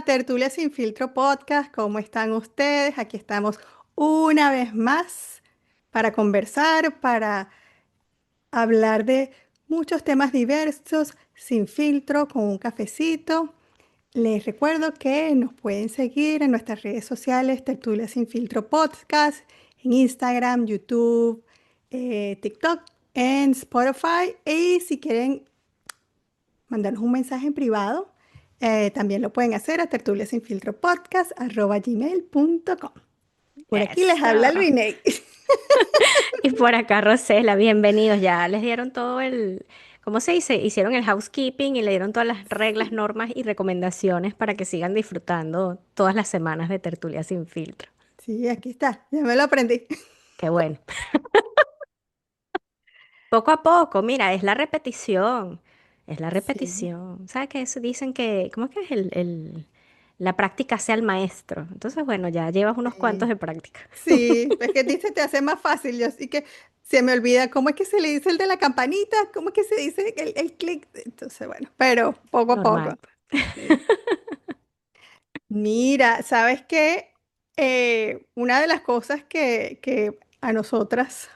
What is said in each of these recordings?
Tertulia Sin Filtro Podcast. ¿Cómo están ustedes? Aquí estamos una vez más para conversar, para hablar de muchos temas diversos, sin filtro, con un cafecito. Les recuerdo que nos pueden seguir en nuestras redes sociales, Tertulia Sin Filtro Podcast, en Instagram, YouTube, TikTok, en Spotify. Y si quieren mandarnos un mensaje en privado, también lo pueden hacer a tertuliasinfiltropodcast@gmail.com. Por aquí les habla Eso. Luiney. Y por acá, Rosela, bienvenidos. Ya les dieron todo ¿cómo se dice? Hicieron el housekeeping y le dieron todas las reglas, Sí, normas y recomendaciones para que sigan disfrutando todas las semanas de Tertulia Sin Filtro. sí, aquí está, ya me lo aprendí. Qué bueno. Poco a poco, mira, es la repetición. Es la Sí, repetición. ¿Sabes qué? Dicen que, ¿cómo es que es la práctica sea el maestro? Entonces, bueno, ya llevas unos cuantos sí, de práctica. sí, es que dice te hace más fácil, yo sí que se me olvida cómo es que se le dice el de la campanita, cómo es que se dice el clic, entonces bueno, pero poco a Normal. poco. Sí. Mira, ¿sabes qué? Una de las cosas que a nosotras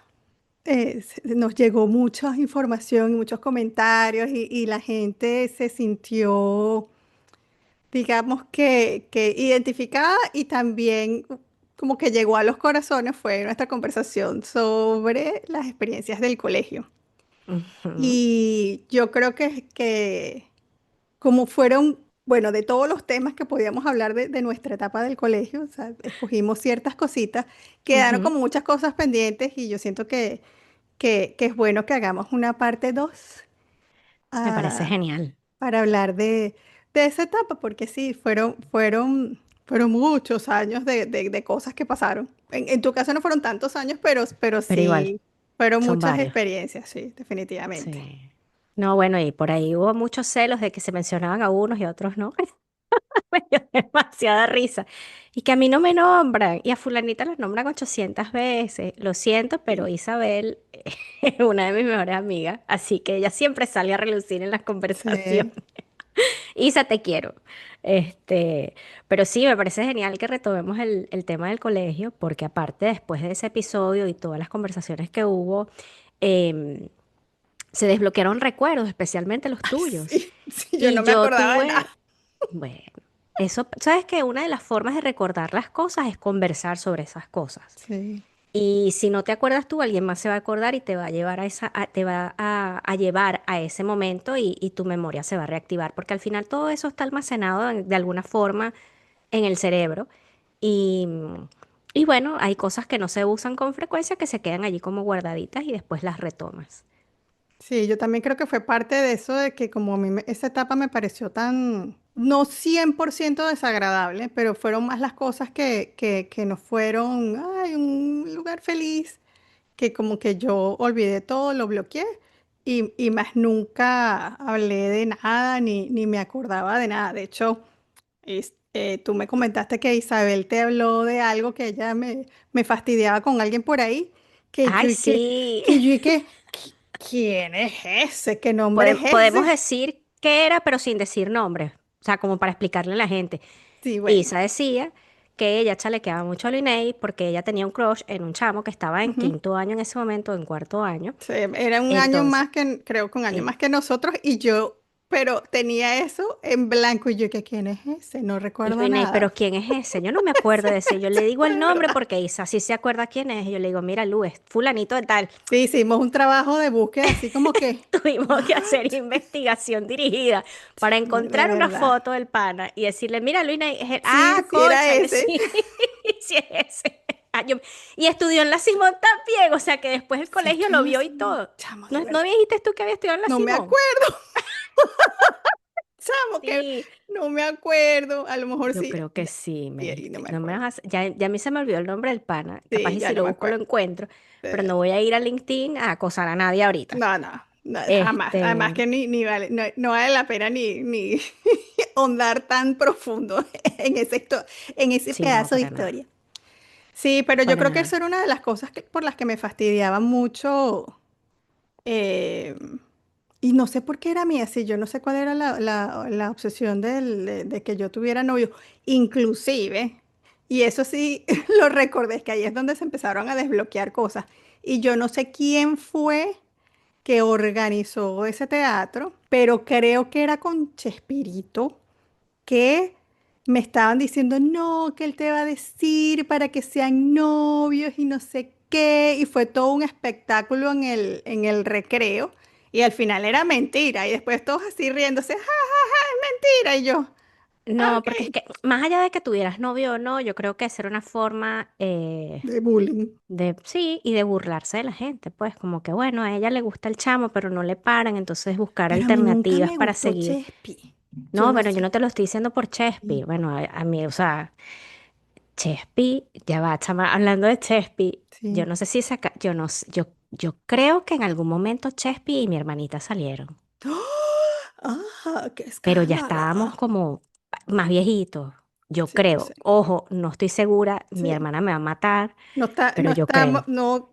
nos llegó mucha información y muchos comentarios y la gente se sintió, digamos que identificada y también como que llegó a los corazones fue nuestra conversación sobre las experiencias del colegio. Ujú, Y yo creo que como fueron, bueno, de todos los temas que podíamos hablar de nuestra etapa del colegio, o sea, escogimos ciertas cositas, quedaron ujú. como muchas cosas pendientes y yo siento que es bueno que hagamos una parte 2 Me parece ah, genial. para hablar de esa etapa, porque sí, fueron muchos años de cosas que pasaron. En tu caso no fueron tantos años, pero Pero igual, sí, fueron son muchas varios. experiencias, sí, definitivamente. Sí. No, bueno, y por ahí hubo muchos celos de que se mencionaban a unos y a otros no. Me dio demasiada risa. Y que a mí no me nombran. Y a fulanita los nombran 800 veces. Lo siento, pero Sí, Isabel es una de mis mejores amigas. Así que ella siempre sale a relucir en las conversaciones. sí, Isa, te quiero. Este, pero sí, me parece genial que retomemos el tema del colegio, porque aparte, después de ese episodio y todas las conversaciones que hubo, em, se desbloquearon recuerdos, especialmente los tuyos. sí, sí, yo no Y me yo acordaba de tuve, nada. bueno, eso, sabes que una de las formas de recordar las cosas es conversar sobre esas cosas. Sí, Y si no te acuerdas tú, alguien más se va a acordar y te va a llevar te va a llevar a ese momento y tu memoria se va a reactivar, porque al final todo eso está almacenado de alguna forma en el cerebro. Y, y bueno, hay cosas que no se usan con frecuencia que se quedan allí como guardaditas y después las retomas. sí, yo también creo que fue parte de eso de que como a mí esa etapa me pareció tan, no 100% desagradable, pero fueron más las cosas que no fueron, ay, un lugar feliz, que como que yo olvidé todo, lo bloqueé y más nunca hablé de nada ni me acordaba de nada. De hecho, tú me comentaste que Isabel te habló de algo que ella me fastidiaba con alguien por ahí, que yo Ay, y que, sí. que yo y que, ¿quién es ese? ¿Qué nombre es Podemos ese? decir qué era, pero sin decir nombres. O sea, como para explicarle a la gente. Sí, bueno. Isa decía que ella chalequeaba mucho a Linnea porque ella tenía un crush en un chamo que estaba en Ujú. quinto año en ese momento, en cuarto año. Sí, era un año Entonces, más que, creo que un año sí. más que nosotros y yo, pero tenía eso en blanco y yo que, ¿quién es ese? No Y recuerdo Linnea, nada. pero ¿quién es ese? Yo no me acuerdo de ese. Yo Se le digo el nombre acuerda. porque Isa sí se acuerda quién es. Y yo le digo, mira, Lu, es fulanito de tal. Sí, hicimos un trabajo de búsqueda así como que, Tuvimos que hacer ¿what? investigación dirigida para De encontrar una verdad. foto del pana y decirle, mira, Luina, es él. Sí, Ah, sí era cónchale, ese. sí, sí es ese. Ah, y estudió en la Simón también, o sea que después el Sí, colegio yo lo no vio y sé, todo. chamo, ¿No, de no verdad. dijiste tú que había estudiado en la No me Simón? acuerdo, chamo, que Sí, no me acuerdo. A lo mejor yo sí. creo que sí, Y ahí no me no me acuerdo. vas ya a mí se me olvidó el nombre del pana, capaz Sí, y ya si no lo me busco lo acuerdo. encuentro, pero Eh, no voy a ir a LinkedIn a acosar a nadie ahorita. no, no, no, jamás. Además Este, que ni vale, no vale la pena ni ahondar tan profundo en en ese sí, no, pedazo de para nada, historia. Sí, pero yo para creo que nada. eso era una de las cosas por las que me fastidiaba mucho. eh, Y no sé por qué era mía, sí, yo no sé cuál era la obsesión de que yo tuviera novio, inclusive, y eso sí lo recordé, es que ahí es donde se empezaron a desbloquear cosas. Y yo no sé quién fue que organizó ese teatro, pero creo que era con Chespirito, que me estaban diciendo, no, que él te va a decir para que sean novios y no sé qué, y fue todo un espectáculo en el recreo, y al final era mentira, y después todos así riéndose, ja, ja, ja, es mentira, y yo, "Ah, No, porque es ok, que más allá de que tuvieras novio o no, yo creo que esa era una forma de bullying. de, sí, y de burlarse de la gente, pues como que bueno, a ella le gusta el chamo, pero no le paran, entonces buscar Pero a mí nunca alternativas me para gustó seguir. Chespi, yo No, no bueno, yo sé. no te lo estoy diciendo por Chespi. Sí. Bueno, a mí, o sea, Chespi, ya va, chama, hablando de Chespi, yo Sí. no sé si saca, yo no sé, yo creo que en algún momento Chespi y mi hermanita salieron, ¡Ah! ¡Qué pero ya escándalo! estábamos como más viejitos. Yo Sí, no sé. creo, ojo, no estoy segura, mi Sí. hermana me va a matar, No está, pero no yo estamos, creo. no,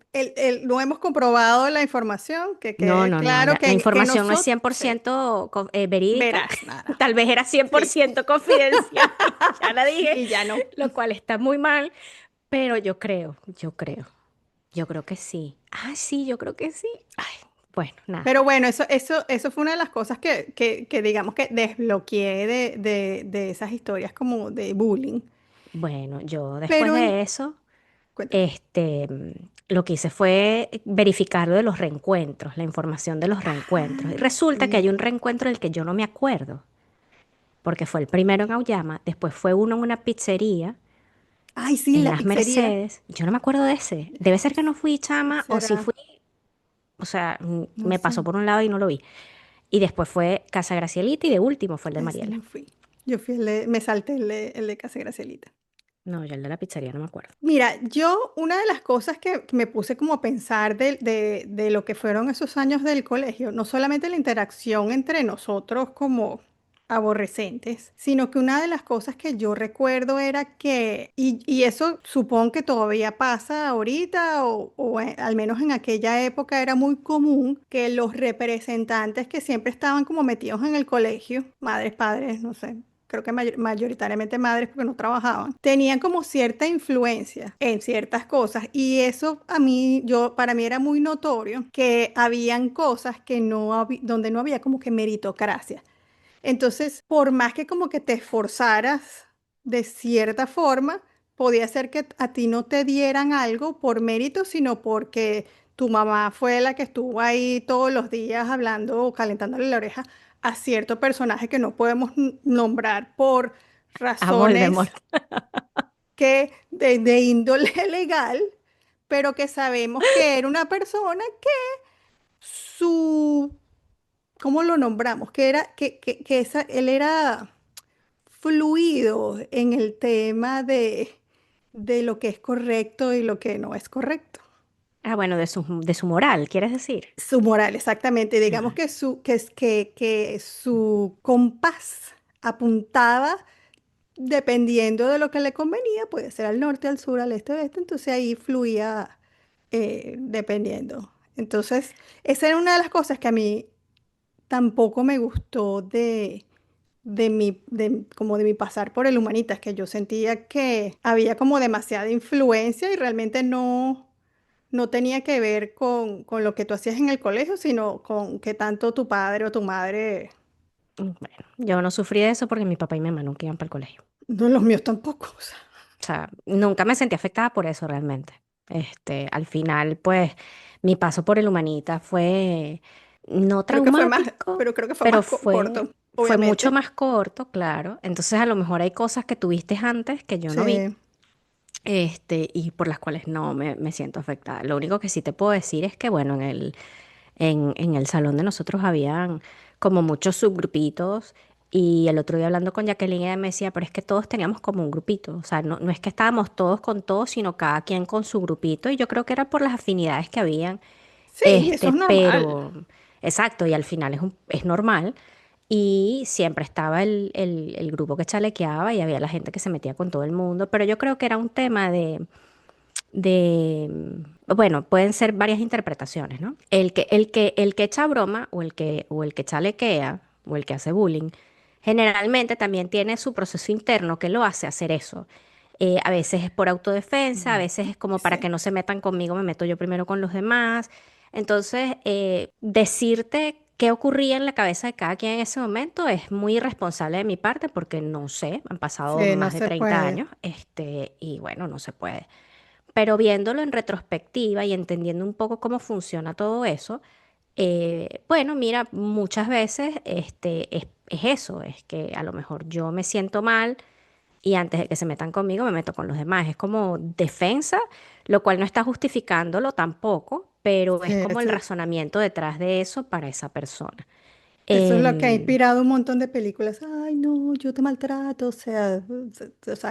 no hemos comprobado la información, que No, quede no, no, claro la que información no es nosotros, cien por sí, ciento verídica, verás nada. tal vez era cien por Sí. ciento confidencial, ya la dije, Y ya no. lo cual está muy mal, pero yo creo que sí. Ah, sí, yo creo que sí. Ay, bueno, nada. Pero bueno, eso fue una de las cosas que digamos que desbloqueé de esas historias como de bullying. Bueno, yo después Pero, de eso, cuéntame. lo que hice fue verificar lo de los reencuentros, la información de los reencuentros. Y Ay, resulta que hay sí. un reencuentro del que yo no me acuerdo, porque fue el primero en Auyama, después fue uno en una pizzería Ay, sí, en la las pizzería. Mercedes. Yo no me acuerdo de ese. Debe ser que no fui chama o si ¿Será? fui, o sea, No me pasó sé. por un lado y no lo vi. Y después fue Casa Gracielita y de último fue el de A ese Mariela. no fui. Yo fui me salté el de Casa Gracielita. No, yo el de la pizzería no me acuerdo. Mira, yo una de las cosas que me puse como a pensar de lo que fueron esos años del colegio, no solamente la interacción entre nosotros como aborrecentes, sino que una de las cosas que yo recuerdo era que, y eso supongo que todavía pasa ahorita, o al menos en aquella época era muy común que los representantes que siempre estaban como metidos en el colegio, madres, padres, no sé, creo que mayoritariamente madres porque no trabajaban, tenían como cierta influencia en ciertas cosas y eso para mí era muy notorio que habían cosas que donde no había como que meritocracia. Entonces, por más que como que te esforzaras de cierta forma, podía ser que a ti no te dieran algo por mérito, sino porque tu mamá fue la que estuvo ahí todos los días hablando o calentándole la oreja a cierto personaje que no podemos nombrar por A Voldemort. razones que de índole legal, pero que sabemos que era una persona que su, ¿cómo lo nombramos? Que era, él era fluido en el tema de lo que es correcto y lo que no es correcto. Ah, bueno, de su moral, ¿quieres decir? Su moral, exactamente. Digamos Ah, que su compás apuntaba dependiendo de lo que le convenía, puede ser al norte, al sur, al este, oeste, entonces ahí fluía dependiendo. Entonces, esa era una de las cosas que a mí tampoco me gustó como de mi pasar por el Humanitas, que yo sentía que había como demasiada influencia y realmente no tenía que ver con lo que tú hacías en el colegio, sino con que tanto tu padre o tu madre, bueno, yo no sufrí de eso porque mi papá y mi mamá nunca iban para el colegio. no los míos tampoco. O sea, O sea, nunca me sentí afectada por eso realmente. Al final, pues, mi paso por el Humanita fue no traumático, pero creo que fue pero más fue, corto, fue mucho obviamente. más corto, claro. Entonces, a lo mejor hay cosas que tuviste antes que yo no vi, Sí, y por las cuales no me siento afectada. Lo único que sí te puedo decir es que, bueno, en el salón de nosotros habían como muchos subgrupitos y el otro día hablando con Jacqueline ella me decía, pero es que todos teníamos como un grupito, o sea, no es que estábamos todos con todos, sino cada quien con su grupito y yo creo que era por las afinidades que habían, sí, eso es normal. pero exacto, y al final es normal. Y siempre estaba el grupo que chalequeaba y había la gente que se metía con todo el mundo, pero yo creo que era un tema bueno, pueden ser varias interpretaciones, ¿no? El que echa broma o el que chalequea o el que hace bullying, generalmente también tiene su proceso interno que lo hace hacer eso. A veces es por autodefensa, a Mm. veces es como para que Sí, no se metan conmigo, me meto yo primero con los demás. Entonces, decirte qué ocurría en la cabeza de cada quien en ese momento es muy irresponsable de mi parte porque no sé, han pasado sí, no más de se 30 puede. años, y bueno, no se puede. Pero viéndolo en retrospectiva y entendiendo un poco cómo funciona todo eso, bueno, mira, muchas veces es eso, es que a lo mejor yo me siento mal y antes de que se metan conmigo me meto con los demás. Es como defensa, lo cual no está justificándolo tampoco, pero Sí, es como el razonamiento detrás de eso para esa persona. eso es lo que ha Em, inspirado un montón de películas. Ay, no, yo te maltrato. O sea,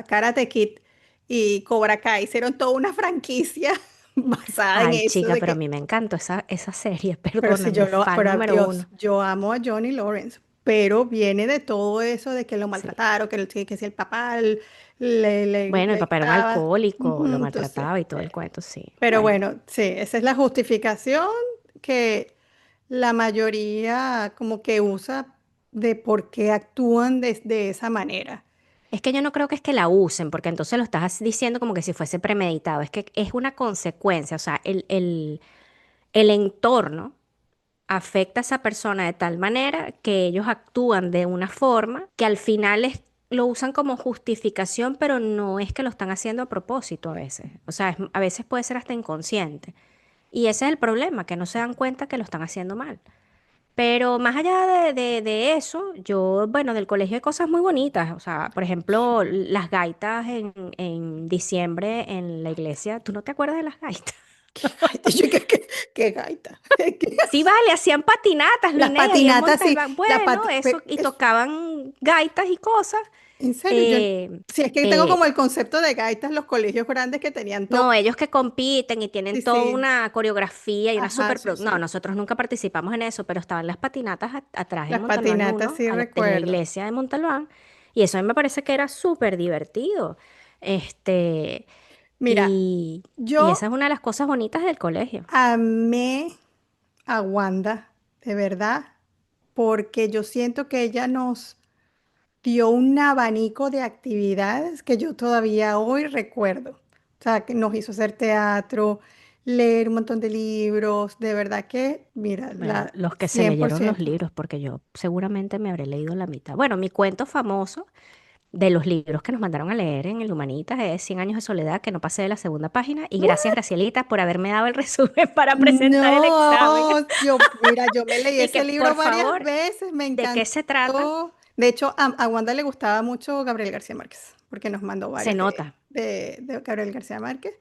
Karate Kid y Cobra Kai hicieron toda una franquicia basada en Ay, eso chica, de pero a que, mí me encantó esa serie, pero si perdóname, yo lo, fan pero número Dios, uno. yo amo a Johnny Lawrence, pero viene de todo eso de que lo Sí. maltrataron, que si el papá le, Bueno, el le papá era un gritaba. alcohólico, Ujú, lo entonces, maltrataba y todo el cuento, sí. pero Bueno, bueno, sí, esa es la justificación que la mayoría como que usa de por qué actúan de esa manera. es que yo no creo que es que la usen, porque entonces lo estás diciendo como que si fuese premeditado. Es que es una consecuencia, o sea, el entorno afecta a esa persona de tal manera que ellos actúan de una forma que al final lo usan como justificación, pero no es que lo están haciendo a propósito a veces. O sea, a veces puede ser hasta inconsciente. Y ese es el problema, que no se dan cuenta que lo están haciendo mal. Pero más allá de eso, yo, bueno, del colegio hay cosas muy bonitas. O sea, por ejemplo, las gaitas en diciembre en la iglesia. ¿Tú no te acuerdas de las gaitas? Ay, yo, qué gaita. Sí, vale, hacían patinatas, Las Linnea, ahí en patinatas, sí, Montalbán. Bueno, eso, y tocaban gaitas y cosas. en serio, Eh, sí, es que tengo como eh, el concepto de gaitas, los colegios grandes que tenían todo. no, ellos que compiten y tienen Sí, toda sí, una coreografía y una ajá, super... sí, No, sí. nosotros nunca participamos en eso, pero estaban las patinatas atrás en Las Montalbán patinatas uno, sí en la recuerdo. iglesia de Montalbán, y eso a mí me parece que era súper divertido. Este, Mira, y esa yo es una de las cosas bonitas del colegio. amé a Wanda, de verdad, porque yo siento que ella nos dio un abanico de actividades que yo todavía hoy recuerdo. O sea, que nos hizo hacer teatro, leer un montón de libros, de verdad que, mira, Bueno, la los que se cien por leyeron los ciento. libros, porque yo seguramente me habré leído la mitad. Bueno, mi cuento famoso de los libros que nos mandaron a leer en el Humanitas es Cien años de soledad, que no pasé de la segunda página. Y gracias, Gracielita, por haberme dado el resumen para presentar el examen. No, mira, yo me leí Y ese que, por libro varias favor, veces, me ¿de qué se trata? encantó. De hecho, a Wanda le gustaba mucho Gabriel García Márquez, porque nos mandó Se varios de, nota. de, de Gabriel García Márquez.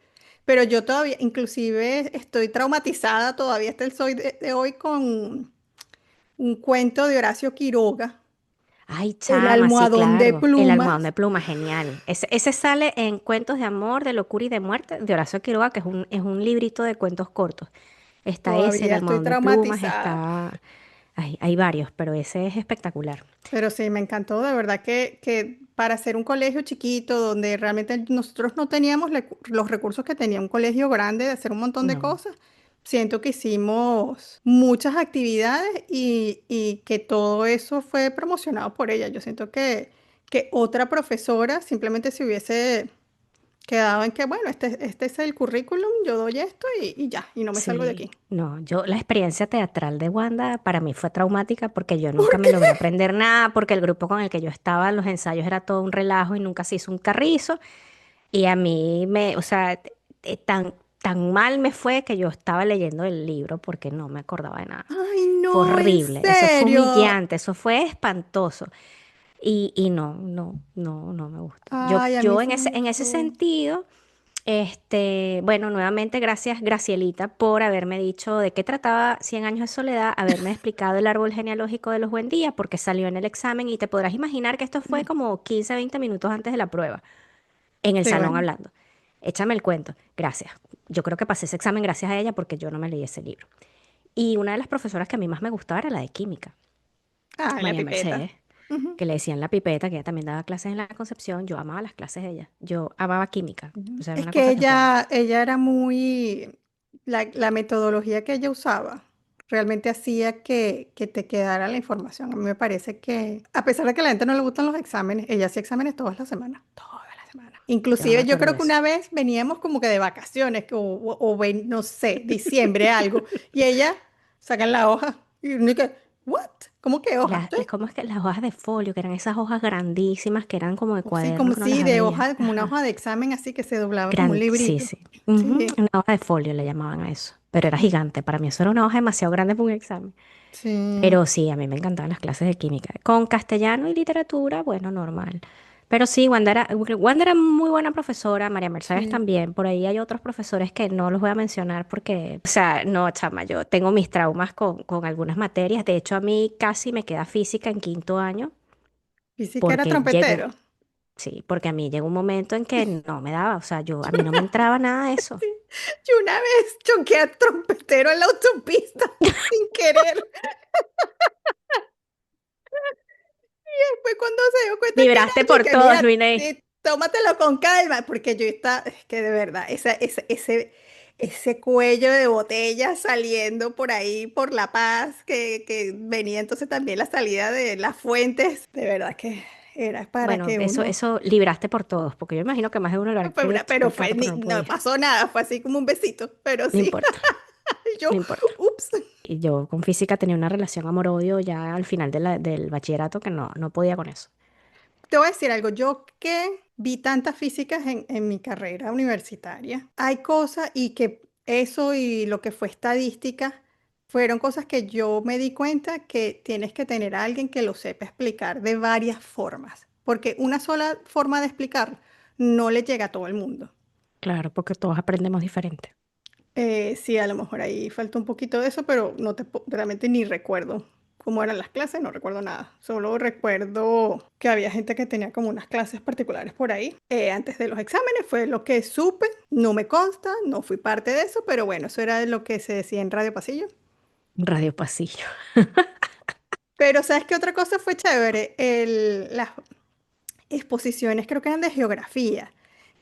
Pero yo todavía, inclusive, estoy traumatizada todavía hasta el soy de hoy con un cuento de Horacio Quiroga, Ay, El chama, sí, almohadón de claro. El almohadón plumas. de pluma, genial. Ese sale en Cuentos de amor, de locura y de muerte de Horacio Quiroga, que es un librito de cuentos cortos. Está ese, el Todavía estoy almohadón de plumas, traumatizada. está... hay varios, pero ese es espectacular. Pero sí, me encantó, de verdad que para hacer un colegio chiquito, donde realmente nosotros no teníamos los recursos que tenía un colegio grande de hacer un montón de No. cosas, siento que hicimos muchas actividades y que todo eso fue promocionado por ella. Yo siento que otra profesora simplemente se hubiese quedado en que, bueno, este es el currículum, yo doy esto y ya, y no me salgo de Sí, aquí. no, la experiencia teatral de Wanda para mí fue traumática porque yo nunca ¿Por me qué? logré aprender nada, porque el grupo con el que yo estaba en los ensayos era todo un relajo y nunca se hizo un carrizo. Y a mí o sea, tan mal me fue que yo estaba leyendo el libro porque no me acordaba de nada. Ay, Fue no, en horrible, eso fue serio. humillante, eso fue espantoso. Y no, no, no, no me gusta. Yo, Ay, a mí yo sí en me ese gustó. sentido, bueno, nuevamente gracias, Gracielita, por haberme dicho de qué trataba Cien años de soledad, haberme explicado el árbol genealógico de los Buendía, porque salió en el examen y te podrás imaginar que esto fue como 15 20 minutos antes de la prueba, en el Sí, salón bueno. hablando. Échame el cuento. Gracias. Yo creo que pasé ese examen gracias a ella porque yo no me leí ese libro. Y una de las profesoras que a mí más me gustaba era la de química, Ay, la María pipeta. Mercedes. Ujú. que le decían la pipeta, que ella también daba clases en la Concepción. Yo amaba las clases de ella. Yo amaba química. O Ujú. sea, era Es una que cosa que wow. ella era muy, la metodología que ella usaba realmente hacía que te quedara la información. A mí me parece que, a pesar de que a la gente no le gustan los exámenes, ella hacía exámenes todas las semanas, todas las semanas. Yo no me Inclusive yo acuerdo creo de que eso. una vez veníamos como que de vacaciones no sé, diciembre, algo, y ella saca en la hoja y uno que, ¿what? ¿Cómo que hoja? Sí. ¿Cómo es que las hojas de folio, que eran esas hojas grandísimas, que eran como de O sí, como cuaderno que no las sí, de abría? hoja, como una Ajá. hoja de examen así que se doblaba como un Sí, librito. sí. Ujú, Sí. una hoja de folio le llamaban a eso. Pero era gigante. Para mí eso era una hoja demasiado grande para un examen. Sí, Pero sí, a mí me encantaban las clases de química. Con castellano y literatura, bueno, normal. Pero sí, Wanda era muy buena profesora, María Mercedes sí. también. Por ahí hay otros profesores que no los voy a mencionar porque, o sea, no, chama, yo tengo mis traumas con algunas materias. De hecho, a mí casi me queda física en quinto año Y sí que era porque trompetero. sí, porque a mí llegó un momento en que no me daba, o sea, a mí no me entraba nada de eso. Yo una vez choqué a trompetero en la autopista sin querer. Después cuando se dio cuenta que era Libraste yo, por que todos, mira, Luiney. tómatelo con calma, porque yo estaba, es que de verdad, ese cuello de botella saliendo por ahí, por La Paz, que venía entonces también la salida de las fuentes, de verdad que era para Bueno, que eso, uno, eso libraste por todos, porque yo imagino que más de uno lo habrá querido pero chocar, pero no no podía. pasó nada, fue así como un besito, pero No sí, importa, yo, no importa. ups. Y yo con física tenía una relación amor-odio ya al final del bachillerato que no podía con eso. Te voy a decir algo, yo que vi tantas físicas en mi carrera universitaria, hay cosas y que eso y lo que fue estadística fueron cosas que yo me di cuenta que tienes que tener a alguien que lo sepa explicar de varias formas, porque una sola forma de explicar no le llega a todo el mundo. Claro, porque todos aprendemos diferente. Sí, a lo mejor ahí falta un poquito de eso, pero realmente ni recuerdo cómo eran las clases, no recuerdo nada. Solo recuerdo que había gente que tenía como unas clases particulares por ahí. Antes de los exámenes fue lo que supe, no me consta, no fui parte de eso, pero bueno, eso era lo que se decía en Radio Pasillo. Radio Pasillo. Pero ¿sabes qué otra cosa fue chévere? Las exposiciones creo que eran de geografía.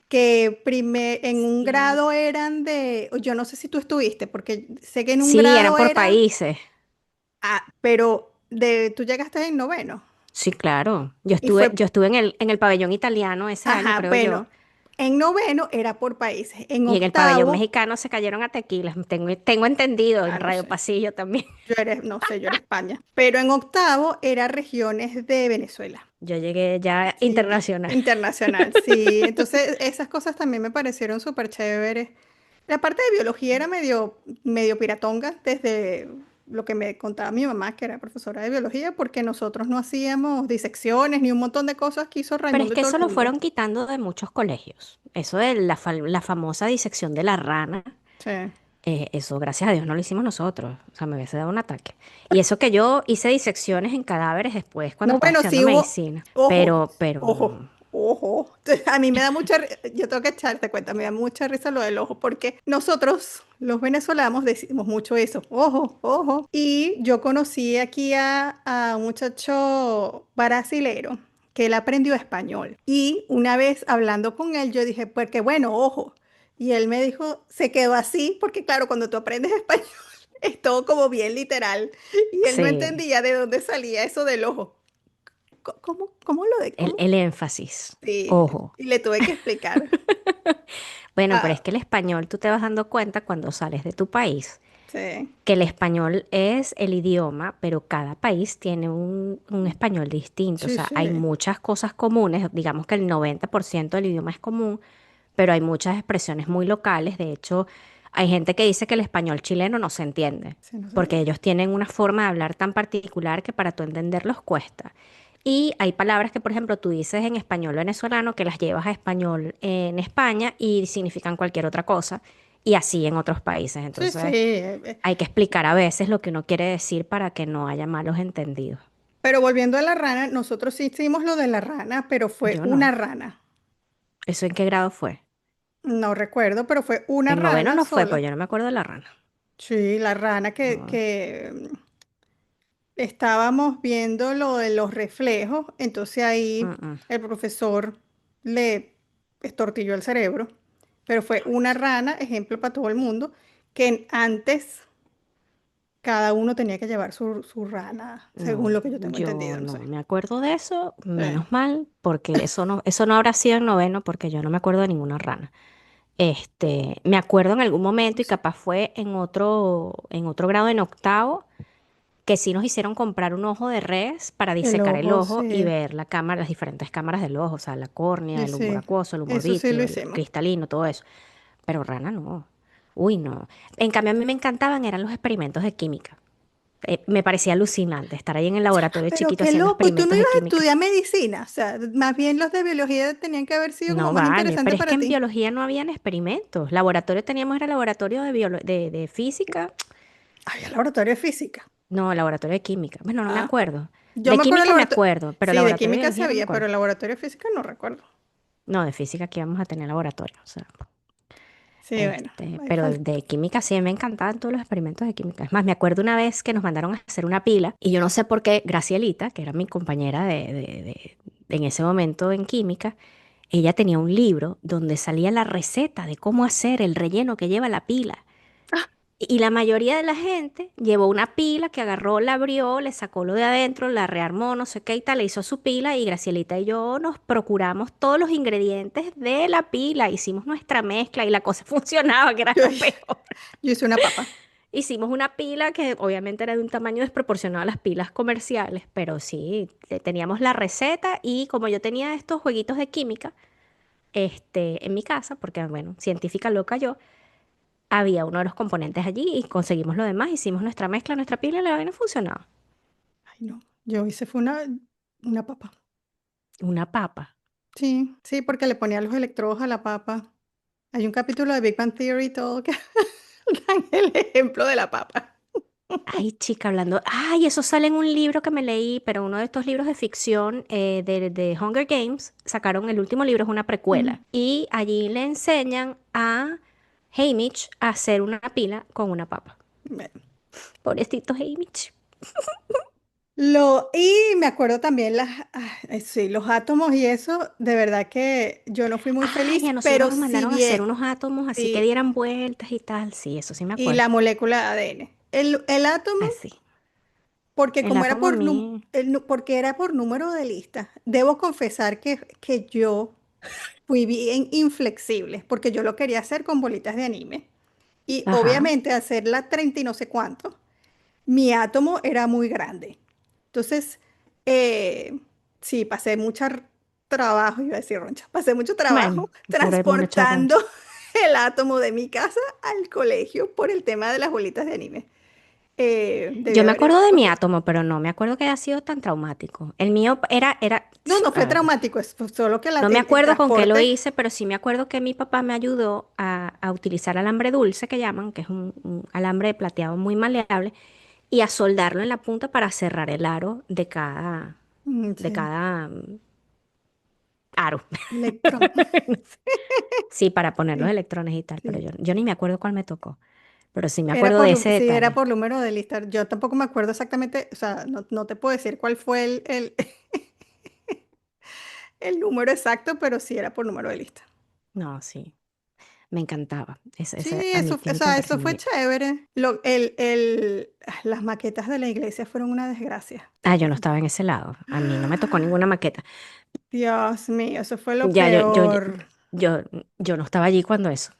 Que en un Sí. grado eran yo no sé si tú estuviste, porque sé que en un Sí, eran grado por era. países. Pero tú llegaste en noveno. Sí, claro. Y fue, Yo estuve en el pabellón italiano ese año, ajá, creo yo. bueno, en noveno era por países. En Y en el pabellón octavo, mexicano se cayeron a tequilas. Tengo entendido, en no Radio sé, Pasillo también. no sé, yo era España. Pero en octavo era regiones de Venezuela. Yo llegué ya Sí, internacional. internacional, sí. Entonces, esas cosas también me parecieron súper chéveres. La parte de biología era medio piratonga desde lo que me contaba mi mamá, que era profesora de biología, porque nosotros no hacíamos disecciones ni un montón de cosas que hizo Pero es Raimundo y que todo el eso lo mundo. fueron quitando de muchos colegios. Eso de la famosa disección de la rana, Sí. eso gracias a Dios no lo hicimos nosotros. O sea, me hubiese dado un ataque. Y eso que yo hice disecciones en cadáveres después cuando No, estaba bueno, estudiando sí hubo, medicina. ojo, Pero ojo, no. ojo. A mí me da yo tengo que echarte cuenta, me da mucha risa lo del ojo, porque nosotros, los venezolanos, decimos mucho eso, ojo, ojo. Y yo conocí aquí a un muchacho brasilero que él aprendió español. Y una vez hablando con él, yo dije, porque bueno, ojo. Y él me dijo, se quedó así, porque claro, cuando tú aprendes español, es todo como bien literal. Y él no Sí, entendía de dónde salía eso del ojo. ¿Cómo lo de cómo? el énfasis. Sí, Ojo. y le tuve que explicar. Bueno, pero es Ah, que el español tú te vas dando cuenta cuando sales de tu país, sí, que el español es el idioma, pero cada país tiene un español distinto. O sí, sea, hay sí. muchas cosas comunes, digamos que el 90% del idioma es común, pero hay muchas expresiones muy locales. De hecho, hay gente que dice que el español chileno no se entiende, Sí, no sé. porque ellos tienen una forma de hablar tan particular que para tú entenderlos cuesta. Y hay palabras que, por ejemplo, tú dices en español venezolano que las llevas a español en España y significan cualquier otra cosa, y así en otros países. Sí, sí. Entonces, hay que explicar a veces lo que uno quiere decir para que no haya malos entendidos. Pero volviendo a la rana, nosotros sí hicimos lo de la rana, pero fue Yo una no. rana. ¿Eso en qué grado fue? No recuerdo, pero fue una En noveno rana no fue, pero sola. yo no me acuerdo de la rana. Sí, la rana No. estábamos viendo lo de los reflejos, entonces ahí Mm, el profesor le estortilló el cerebro, pero fue una rana, ejemplo para todo el mundo, que antes cada uno tenía que llevar su rana, según no, lo que yo tengo yo entendido, no no sé. me acuerdo de eso, Eh, menos mal, porque eso no habrá sido en noveno, porque yo no me acuerdo de ninguna rana. Me acuerdo en algún no momento y sé. capaz fue en otro grado en octavo, que sí nos hicieron comprar un ojo de res para El disecar el ojo, ojo y sí, ver la cámara, las diferentes cámaras del ojo, o sea, la córnea, sí, el humor sí, acuoso, el humor eso sí lo vítreo, el hicimos. cristalino, todo eso. Pero rana no. Uy, no. En cambio, a mí me encantaban, eran los experimentos de química. Me parecía alucinante estar ahí en el Chama, laboratorio pero chiquito qué haciendo loco, y tú no experimentos de ibas a química. estudiar medicina, o sea, más bien los de biología tenían que haber sido como No más vale, interesantes pero es que para en ti. biología no habían experimentos. Laboratorio teníamos, era laboratorio de física. Había laboratorio de física. No, laboratorio de química. Bueno, no me Ah, acuerdo. yo De me acuerdo del química me laboratorio, acuerdo, pero sí, de laboratorio de química biología no me sabía, pero acuerdo. el laboratorio de física no recuerdo. No, de física aquí vamos a tener laboratorio. O sea, Sí, bueno, ahí pero falta. de química sí me encantaban todos los experimentos de química. Es más, me acuerdo una vez que nos mandaron a hacer una pila y yo no sé por qué Gracielita, que era mi compañera en ese momento en química, ella tenía un libro donde salía la receta de cómo hacer el relleno que lleva la pila. Y la mayoría de la gente llevó una pila que agarró, la abrió, le sacó lo de adentro, la rearmó, no sé qué y tal, le hizo su pila y Gracielita y yo nos procuramos todos los ingredientes de la pila, hicimos nuestra mezcla y la cosa funcionaba, que era Yo, lo peor. yo hice una papa. Hicimos una pila que obviamente era de un tamaño desproporcionado a las pilas comerciales, pero sí, teníamos la receta y como yo tenía estos jueguitos de química, en mi casa, porque bueno, científica loca yo, había uno de los componentes allí y conseguimos lo demás, hicimos nuestra mezcla, nuestra pila y la vaina funcionaba. Ay, no, yo hice fue una papa. Una papa. Sí, sí, porque le ponía los electrodos a la papa. Hay un capítulo de Big Bang Theory y todo que dan el ejemplo de la papa. Ay, chica, hablando. Ay, eso sale en un libro que me leí, pero uno de estos libros de ficción de Hunger Games, sacaron el último libro, es una Mm, precuela. Y allí le enseñan a Haymitch a hacer una pila con una papa. bueno. Pobrecito Haymitch. Y me acuerdo también sí, los átomos y eso, de verdad que yo no fui muy Ay, feliz, a nosotros pero nos sí mandaron a hacer bien, unos átomos así que sí, dieran vueltas y tal. Sí, eso sí me y acuerdo. la molécula de ADN. El átomo, Así. porque El como era átomo a por, mí. porque era por número de lista, debo confesar que yo fui bien inflexible, porque yo lo quería hacer con bolitas de anime. Y Ajá. obviamente hacer la 30 y no sé cuánto, mi átomo era muy grande. Entonces, eh, sí, pasé mucho trabajo, iba a decir roncha, pasé mucho Bueno, trabajo por el mono transportando charroncha. el átomo de mi casa al colegio por el tema de las bolitas de anime. Yo Debía me haber acuerdo de mi escogido. átomo, pero no me acuerdo que haya sido tan traumático. El mío No, no a fue ver, traumático, fue solo que no me el acuerdo con qué lo transporte. hice, pero sí me acuerdo que mi papá me ayudó a utilizar alambre dulce, que llaman, que es un alambre plateado muy maleable, y a soldarlo en la punta para cerrar el aro de Sí, cada aro. electrón. Sí, para poner los Sí, electrones y tal, pero sí. yo ni me acuerdo cuál me tocó, pero sí me acuerdo de ese Sí, era detalle. por número de lista. Yo tampoco me acuerdo exactamente, o sea, no, no te puedo decir cuál fue el número exacto, pero sí era por número de lista. No, sí, me encantaba. Sí, A mí o química me sea, pareció eso muy fue lindo. chévere. Las maquetas de la iglesia fueron una desgracia. Ah, yo no estaba en ese lado. A mí no me tocó ninguna maqueta. Dios mío, eso fue lo Ya, peor. yo, yo no estaba allí cuando eso.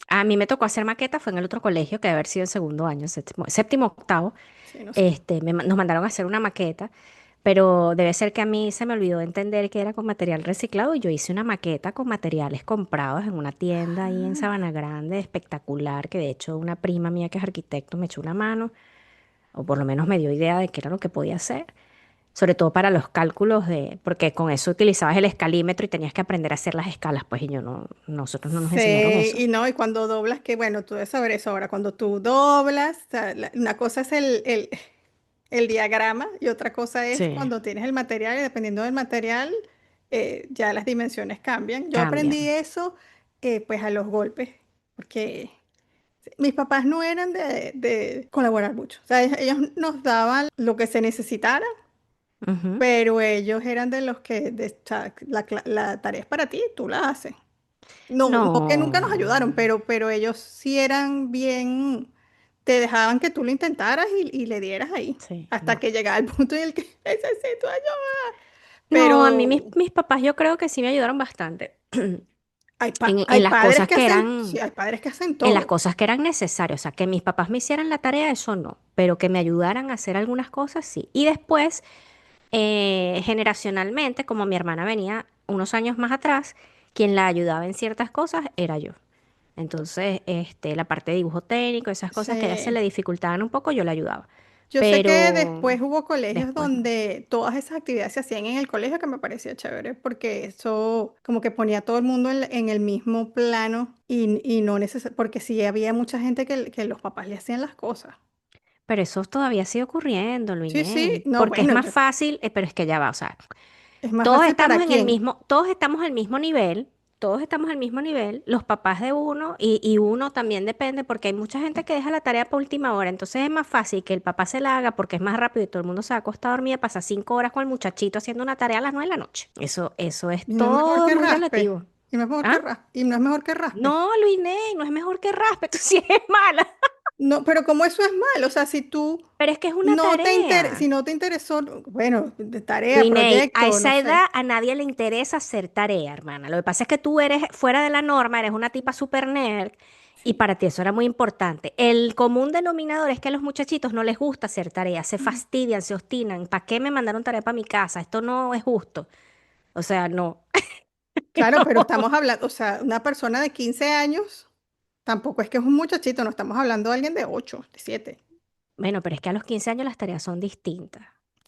A mí me tocó hacer maqueta, fue en el otro colegio, que debe haber sido en segundo año, séptimo, octavo. Sí, no sé. Nos mandaron a hacer una maqueta, pero debe ser que a mí se me olvidó entender que era con material reciclado y yo hice una maqueta con materiales comprados en una tienda ahí en Ah, Sabana Grande, espectacular, que de hecho una prima mía que es arquitecto me echó una mano, o por lo menos me dio idea de qué era lo que podía hacer. Sobre todo para los cálculos porque con eso utilizabas el escalímetro y tenías que aprender a hacer las escalas, pues y yo no, nosotros no nos enseñaron sí, eso. y no, y cuando doblas, que bueno, tú debes saber eso ahora, cuando tú doblas, o sea, una cosa es el diagrama y otra cosa es Sí, cuando tienes el material y dependiendo del material, ya las dimensiones cambian. Yo aprendí cambian. eso pues a los golpes, porque Mis papás no eran de colaborar mucho. O sea, ellos nos daban lo que se necesitara, Ujú. pero ellos eran de los que o sea, la tarea es para ti, tú la haces. No, no que nunca nos No, ayudaron, pero ellos sí eran bien, te dejaban que tú lo intentaras y le dieras ahí, sí, hasta no. que llegaba el punto en el que necesito ayuda. No, a mí Pero mis papás yo creo que sí me ayudaron bastante hay en las padres cosas que que hacen, sí, eran, hay padres que hacen en las todo. cosas que eran necesarias. O sea, que mis papás me hicieran la tarea, eso no, pero que me ayudaran a hacer algunas cosas, sí. Y después, generacionalmente, como mi hermana venía unos años más atrás, quien la ayudaba en ciertas cosas era yo. Entonces, la parte de dibujo técnico, esas cosas que a ella se Sí. le dificultaban un poco, yo la ayudaba. Yo sé que Pero después hubo colegios después no. donde todas esas actividades se hacían en el colegio que me parecía chévere porque eso como que ponía a todo el mundo en el mismo plano y no necesariamente, porque sí había mucha gente que los papás le hacían las cosas. Pero eso todavía sigue ocurriendo, Sí, sí, Luinén, no, porque es bueno, más fácil, pero es que ya va, o sea, es más todos fácil estamos para en el quién. mismo, todos estamos al mismo nivel, todos estamos al mismo nivel, los papás de uno y uno también depende, porque hay mucha gente que deja la tarea para última hora, entonces es más fácil que el papá se la haga porque es más rápido y todo el mundo se va a acostar a dormir y pasa 5 horas con el muchachito haciendo una tarea a las 9 de la noche. Eso es Y no es mejor todo que muy raspe. relativo. Y no es mejor que ¿Ah? y no es mejor que raspe. No, Luinén, no es mejor que raspe, tú sí eres mala. No, pero como eso es malo, o sea, si tú Pero es que es una si tarea. no te interesó, bueno, de tarea, Luiney, a proyecto, no esa sé. edad a nadie le interesa hacer tarea, hermana. Lo que pasa es que tú eres fuera de la norma, eres una tipa super nerd y para ti eso era muy importante. El común denominador es que a los muchachitos no les gusta hacer tarea, se fastidian, se obstinan. ¿Para qué me mandaron tarea para mi casa? Esto no es justo. O sea, no. Claro, pero No. estamos hablando, o sea, una persona de 15 años tampoco es que es un muchachito, no estamos hablando de alguien de 8, de 7. Bueno, pero es que a los 15 años las tareas son distintas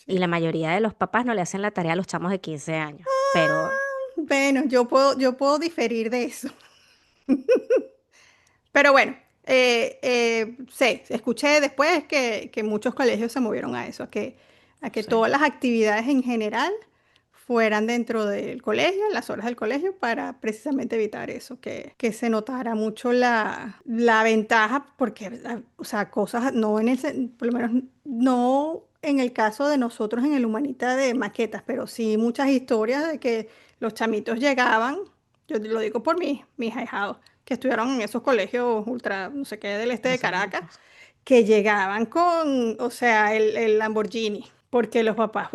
y la Sí. mayoría de los papás no le hacen la tarea a los chamos de 15 años. Pero Bueno, yo puedo diferir de eso. Pero bueno, sí, escuché después que muchos colegios se movieron a eso, a que sí, todas las actividades en general fueran dentro del colegio, en las horas del colegio, para precisamente evitar eso, que se notara mucho la ventaja, porque, o sea, cosas, no por lo menos no en el caso de nosotros en el Humanita de maquetas, pero sí muchas historias de que los chamitos llegaban, yo lo digo por mis ahijados que estudiaron en esos colegios ultra, no sé qué, del este de Caracas, exóticos. que llegaban con, o sea, el Lamborghini, porque los papás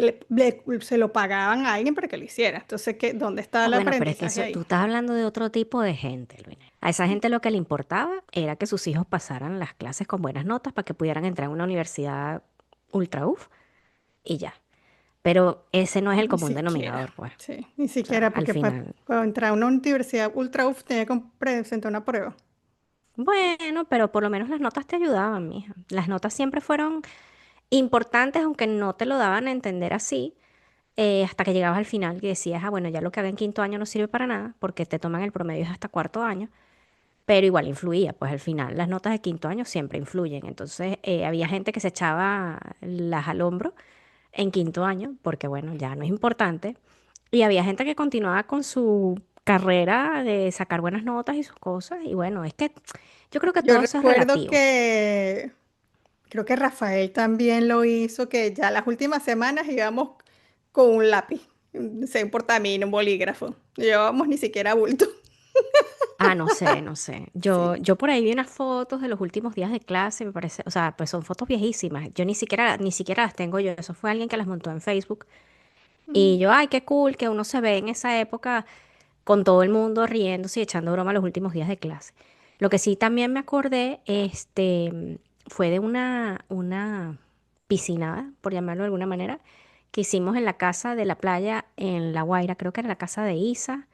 se lo pagaban a alguien para que lo hiciera. Entonces, ¿dónde está Ah, el bueno, pero es que aprendizaje eso, ahí? tú estás hablando de otro tipo de gente, Luis. A esa gente lo que le importaba era que sus hijos pasaran las clases con buenas notas para que pudieran entrar a una universidad ultra UF y ya. Pero ese no es el Ni común siquiera, denominador, pues. sí, ni O sea, siquiera, al porque final. para entrar a una universidad ultra UF tenía que presentar una prueba. Bueno, pero por lo menos las notas te ayudaban, mija. Las notas siempre fueron importantes, aunque no te lo daban a entender así, hasta que llegabas al final y decías, ah, bueno, ya lo que haga en quinto año no sirve para nada, porque te toman el promedio hasta cuarto año. Pero igual influía, pues al final las notas de quinto año siempre influyen. Entonces había gente que se echaba las al hombro en quinto año, porque bueno, ya no es importante. Y había gente que continuaba con su carrera de sacar buenas notas y sus cosas. Y bueno, es que yo creo que Yo todo eso es recuerdo relativo. que creo que Rafael también lo hizo, que ya las últimas semanas íbamos con un lápiz, se importa a mí, un bolígrafo. No llevábamos ni siquiera bulto. Ah, no sé, no sé. Yo, Sí. yo por ahí vi unas fotos de los últimos días de clase, me parece, o sea, pues son fotos viejísimas. Yo ni siquiera las tengo yo. Eso fue alguien que las montó en Facebook. Y Mm. yo, ay, qué cool que uno se ve en esa época con todo el mundo riéndose y echando broma los últimos días de clase. Lo que sí también me acordé, fue de una piscinada, por llamarlo de alguna manera, que hicimos en la casa de la playa en La Guaira, creo que era la casa de Isa,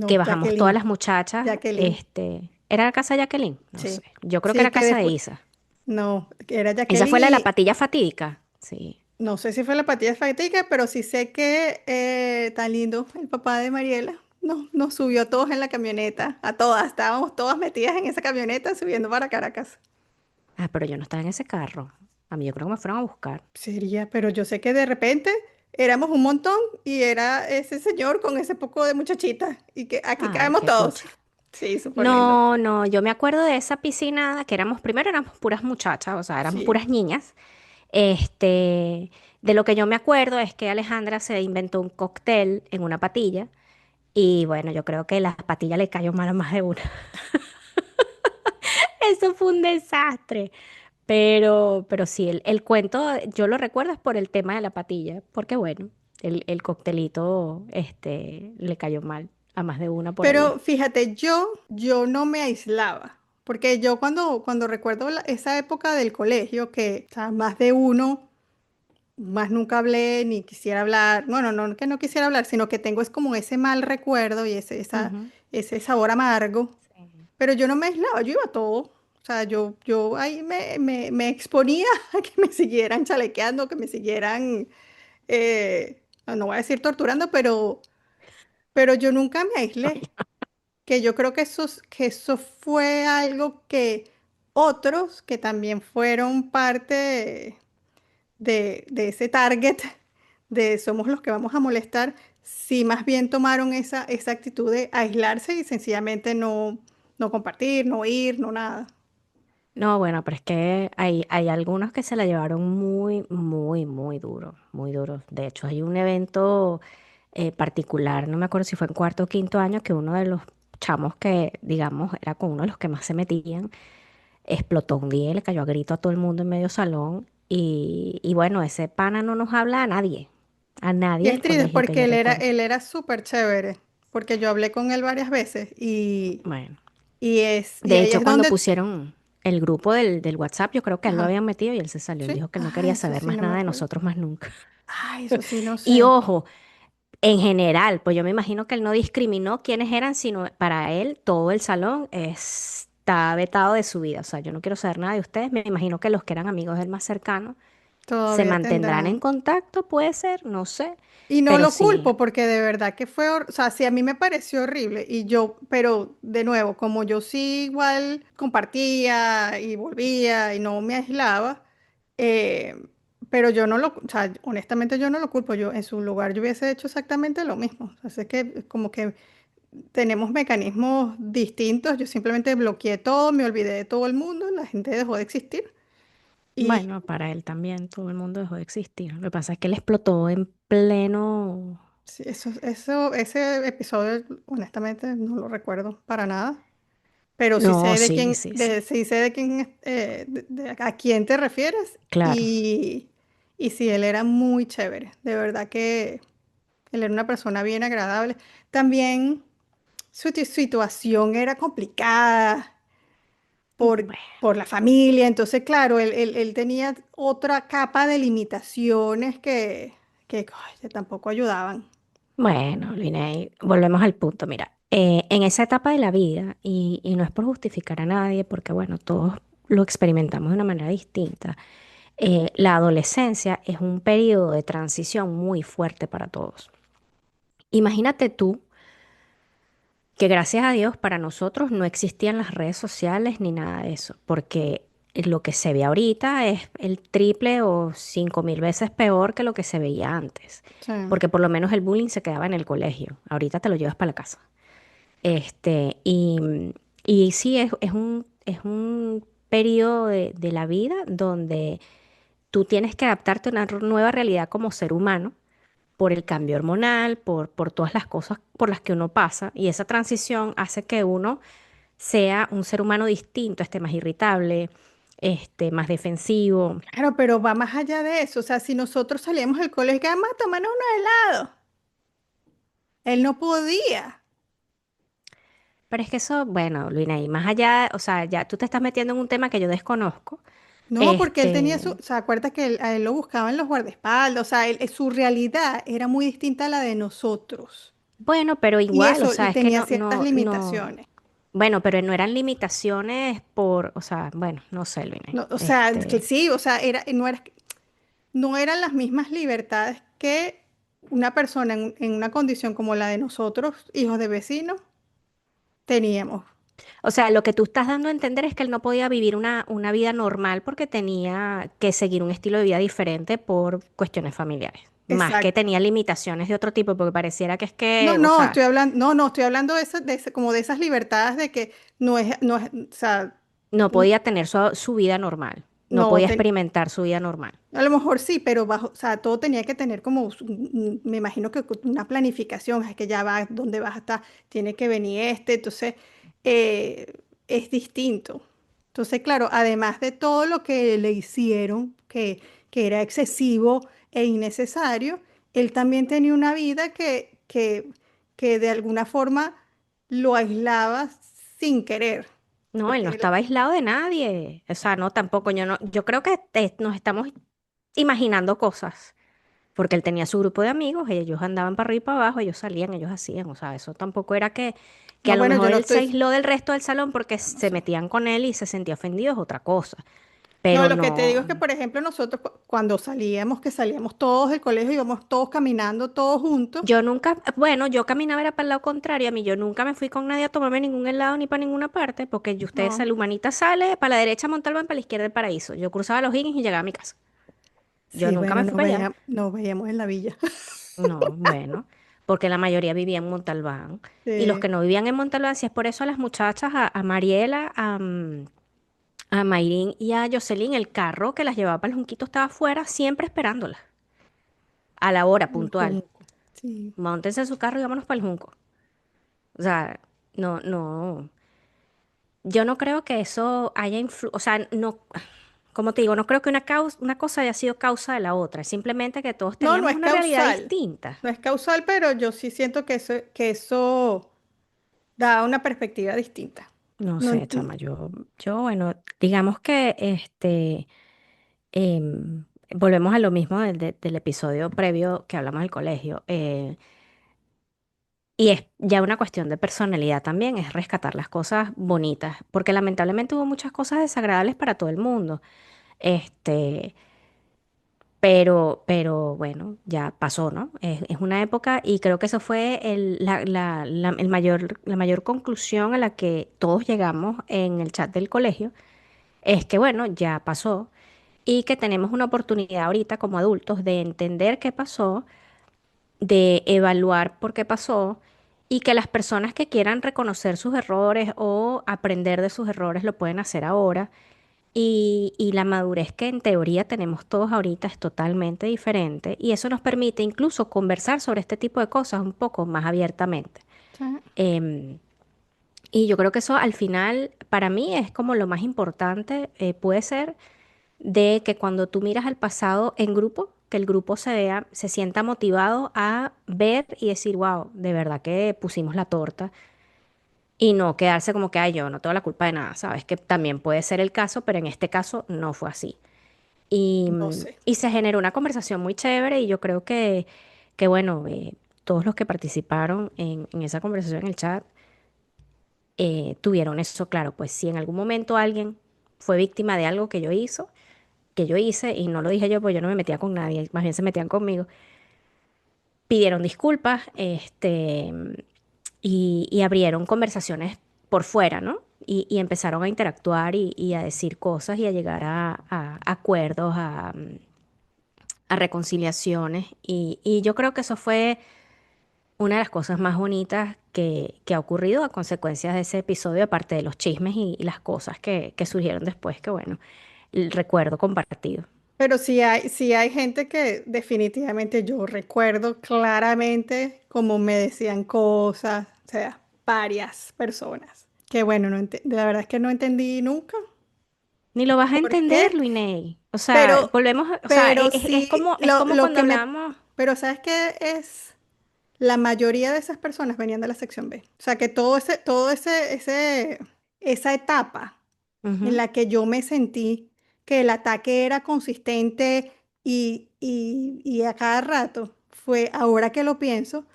que No, bajamos todas Jacqueline, las muchachas, Jacqueline, ¿era la casa de Jacqueline? No sé, sí. yo creo que Sí, era que casa de después, Isa. no, era Esa Jacqueline fue la de la y patilla fatídica, sí. no sé si fue la patilla fatica, pero sí sé que tan lindo el papá de Mariela nos subió a todos en la camioneta, a todas, estábamos todas metidas en esa camioneta subiendo para Caracas. Ah, pero yo no estaba en ese carro. A mí yo creo que me fueron a buscar. Sería, pero yo sé que de repente éramos un montón y era ese señor con ese poco de muchachitas y que aquí Ay, caemos qué todos. cuchi. Sí, súper lindo. No, no, yo me acuerdo de esa piscina que primero éramos puras muchachas, o sea, éramos Sí. puras niñas. Este, de lo que yo me acuerdo es que Alejandra se inventó un cóctel en una patilla y bueno, yo creo que la patilla le cayó mal a más de una. Eso fue un desastre. Pero sí, el cuento yo lo recuerdo es por el tema de la patilla, porque bueno, el coctelito le cayó mal a más de una por allí. Pero fíjate, yo no me aislaba, porque yo cuando recuerdo esa época del colegio, que o sea, más de uno, más nunca hablé ni quisiera hablar, bueno, no que no quisiera hablar, sino que tengo es como ese mal recuerdo y Ujú. ese sabor amargo, Sí. pero yo no me aislaba, yo iba a todo. O sea, yo ahí me exponía a que me siguieran chalequeando, que me siguieran, no voy a decir torturando, pero yo nunca me aislé. Que yo creo que que eso fue algo que otros que también fueron parte de ese target de somos los que vamos a molestar, sí más bien tomaron esa actitud de aislarse y sencillamente no compartir, no ir, no nada. No, bueno, pero es que hay algunos que se la llevaron muy, muy, muy duro, muy duro. De hecho, hay un evento particular, no me acuerdo si fue en cuarto o quinto año, que uno de los chamos que, digamos, era con uno de los que más se metían, explotó un día y le cayó a grito a todo el mundo en medio salón. Y bueno, ese pana no nos habla a Y nadie es del triste colegio que porque yo recuerde. él era súper chévere, porque yo hablé con él varias veces Bueno, y de ahí hecho, es cuando donde, pusieron el grupo del WhatsApp, yo creo que a él lo ajá, habían metido y él se salió. Él sí, dijo que él no ay, quería eso saber sí más no me nada de acuerdo. nosotros más nunca. Ay, eso sí no Y sé. ojo, en general, pues yo me imagino que él no discriminó quiénes eran, sino para él todo el salón está vetado de su vida. O sea, yo no quiero saber nada de ustedes. Me imagino que los que eran amigos del más cercano se Todavía mantendrán en tendrán. contacto, puede ser, no sé. Y no Pero lo sí, culpo porque de verdad que fue, o sea, sí a mí me pareció horrible y yo, pero de nuevo, como yo sí igual compartía y volvía y no me aislaba, eh, pero yo no lo, o sea, honestamente yo no lo culpo, yo en su lugar yo hubiese hecho exactamente lo mismo. O sea, es que como que tenemos mecanismos distintos, yo simplemente bloqueé todo, me olvidé de todo el mundo, la gente dejó de existir. Y bueno, para él también todo el mundo dejó de existir. Lo que pasa es que él explotó en pleno... sí, ese episodio, honestamente, no lo recuerdo para nada. Pero sí No, sé de sí, quién, sí, sí, sí sé de quién, a quién te refieres. claro. Y sí, él era muy chévere. De verdad que él era una persona bien agradable. También situación era complicada por la familia. Entonces, claro, él tenía otra capa de limitaciones que ay, que tampoco ayudaban. Bueno, Linei, volvemos al punto. Mira, en esa etapa de la vida, y no es por justificar a nadie, porque bueno, todos lo experimentamos de una manera distinta, la adolescencia es un periodo de transición muy fuerte para todos. Imagínate tú que gracias a Dios para nosotros no existían las redes sociales ni nada de eso, porque lo que se ve ahorita es el triple o 5000 veces peor que lo que se veía antes, Sí. porque por lo menos el bullying se quedaba en el colegio, ahorita te lo llevas para la casa. Este, y, y sí, es un periodo de la vida donde tú tienes que adaptarte a una nueva realidad como ser humano por el cambio hormonal, por todas las cosas por las que uno pasa. Y esa transición hace que uno sea un ser humano distinto, esté más irritable, más defensivo. Claro, pero va más allá de eso. O sea, si nosotros salíamos del colegio, vamos a tomar unos helados. Él no podía. Pero es que eso, bueno, Luina, y más allá, o sea, ya tú te estás metiendo en un tema que yo desconozco. No, porque él tenía Este, o sea, acuérdate que a él lo buscaban los guardaespaldas, o sea, su realidad era muy distinta a la de nosotros. bueno, pero Y igual, o eso sea, es que tenía no, ciertas no, no, limitaciones. bueno, pero no eran limitaciones por, o sea, bueno, no sé, Luina, No, o sea, que sí, o sea, no eran las mismas libertades que una persona en una condición como la de nosotros, hijos de vecinos, teníamos. o sea, lo que tú estás dando a entender es que él no podía vivir una vida normal porque tenía que seguir un estilo de vida diferente por cuestiones familiares, más que exacto. tenía limitaciones de otro tipo, porque pareciera que es No, que, o no, sea, estoy hablando, no, no, estoy hablando como de esas libertades de que o sea, no n- podía tener su vida normal, no no, podía experimentar su vida normal. a lo mejor sí, pero bajo, o sea, todo tenía que tener como, me imagino que una planificación, es que ya va, dónde vas a estar, tiene que venir entonces eh, es distinto. Entonces, claro, además de todo lo que le hicieron, que era excesivo e innecesario, él también tenía una vida que de alguna forma lo aislaba sin querer, No, él no porque estaba aislado de nadie. O sea, no, tampoco. Yo no, yo creo que nos estamos imaginando cosas. Porque él tenía su grupo de amigos, ellos andaban para arriba y para abajo, ellos salían, ellos hacían. O sea, eso tampoco era que a no, lo bueno, yo mejor no él se estoy, aisló del resto del salón porque no se sé. metían con él y se sentía ofendido, es otra cosa. No, Pero lo que te digo no. es que, por ejemplo, nosotros cuando salíamos, que salíamos todos del colegio, íbamos todos caminando, todos juntos. Yo nunca, bueno, yo caminaba era para el lado contrario, a mí yo nunca me fui con nadie a tomarme ningún helado ni para ninguna parte, porque ustedes, No, el humanita sale para la derecha Montalbán, para la izquierda el Paraíso. Yo cruzaba los Higgins y llegaba a mi casa. Yo sí, nunca bueno, me fui para allá. nos veíamos en la villa. No, bueno, porque la mayoría vivía en Montalbán. Y los que Sí, no vivían en Montalbán, si es por eso a las muchachas, a Mariela, a Mayrín y a Jocelyn, el carro que las llevaba para el Junquito estaba afuera, siempre esperándolas, a la hora el puntual. Junco. Sí. Móntense en su carro y vámonos para el Junco. O sea, no, no. Yo no creo que eso haya influido, o sea, no, como te digo, no creo que una cosa haya sido causa de la otra, es simplemente que todos No, no teníamos es una realidad causal. distinta. No es causal, pero yo sí siento que eso da una perspectiva distinta. No No, sé, chama, yo, bueno, digamos que volvemos a lo mismo del episodio previo que hablamos del colegio. Y es ya una cuestión de personalidad también, es rescatar las cosas bonitas, porque lamentablemente hubo muchas cosas desagradables para todo el mundo. Este, pero bueno, ya pasó, ¿no? Es una época y creo que eso fue la mayor conclusión a la que todos llegamos en el chat del colegio, es que bueno, ya pasó y que tenemos una oportunidad ahorita como adultos de entender qué pasó, de evaluar por qué pasó y que las personas que quieran reconocer sus errores o aprender de sus errores lo pueden hacer ahora. Y la madurez que en teoría tenemos todos ahorita es totalmente diferente y eso nos permite incluso conversar sobre este tipo de cosas un poco más abiertamente. sí, Em, y yo creo que eso al final para mí es como lo más importante, puede ser de que cuando tú miras al pasado en grupo, que el grupo se sienta motivado a ver y decir, wow, de verdad que pusimos la torta y no quedarse como que, ay, yo no tengo la culpa de nada, sabes que también puede ser el caso, pero en este caso no fue así. no sé. Y se generó una conversación muy chévere y yo creo que bueno, todos los que participaron en esa conversación en el chat tuvieron eso claro, pues si en algún momento alguien fue víctima de algo que yo hice, y no lo dije yo, pues yo no me metía con nadie, más bien se metían conmigo, pidieron disculpas, y abrieron conversaciones por fuera, ¿no? Y empezaron a interactuar y a decir cosas y a llegar a acuerdos, a reconciliaciones. Y yo creo que eso fue una de las cosas más bonitas que ha ocurrido a consecuencias de ese episodio, aparte de los chismes y las cosas que surgieron después, que bueno, el recuerdo compartido. Pero sí hay gente que definitivamente yo recuerdo claramente cómo me decían cosas, o sea, varias personas. Que bueno, la verdad es que no entendí nunca Ni lo vas a por entender, qué, Luinei. O sea, pero, volvemos, o sea, pero como, sí, es como lo cuando que me, hablábamos. pero ¿sabes qué es? La mayoría de esas personas venían de la sección B. O sea, que esa etapa en Ujú. la que yo me sentí que el ataque era consistente y a cada rato, ahora que lo pienso,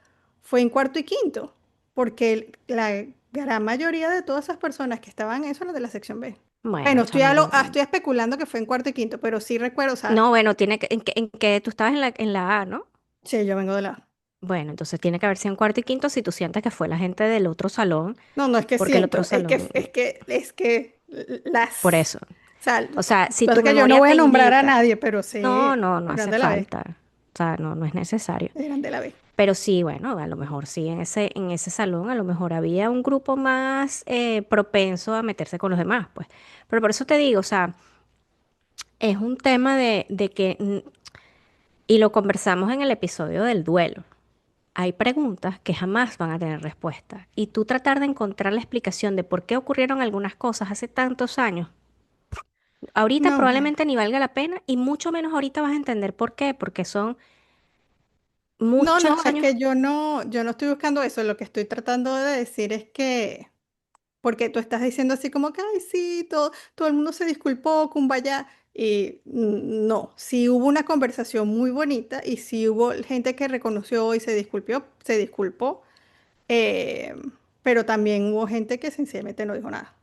fue en cuarto y quinto, porque la gran mayoría de todas esas personas que estaban en eso eran de la sección B. Bueno, Bueno, chama, yo. estoy especulando que fue en cuarto y quinto, pero sí recuerdo, o sea, No, bueno, tiene que, en que tú estabas en la A, ¿no? sí, yo vengo de la... Bueno, entonces tiene que haber sido en cuarto y quinto si tú sientes que fue la gente del otro salón, No, no es que porque el otro siento, salón, es que por las, eso. o sea, O sea, si tu pasa que yo no memoria voy te a nombrar a indica, nadie, pero no, sí, no, no eran hace de la B. falta. O sea, no, no es necesario. eran de la B. Pero sí, bueno, a lo mejor sí, en ese salón a lo mejor había un grupo más propenso a meterse con los demás, pues. Pero por eso te digo, o sea, es un tema de que, y lo conversamos en el episodio del duelo. Hay preguntas que jamás van a tener respuesta. Y tú tratar de encontrar la explicación de por qué ocurrieron algunas cosas hace tantos años, ahorita No, probablemente ni valga la pena y mucho menos ahorita vas a entender por qué, porque son no, muchos es años. que yo no estoy buscando eso. Lo que estoy tratando de decir es que, porque tú estás diciendo así como que, ay, sí, todo el mundo se disculpó, Kumbaya. Y no, sí hubo una conversación muy bonita y sí hubo gente que reconoció y se disculpó, eh, pero también hubo gente que sencillamente no dijo nada.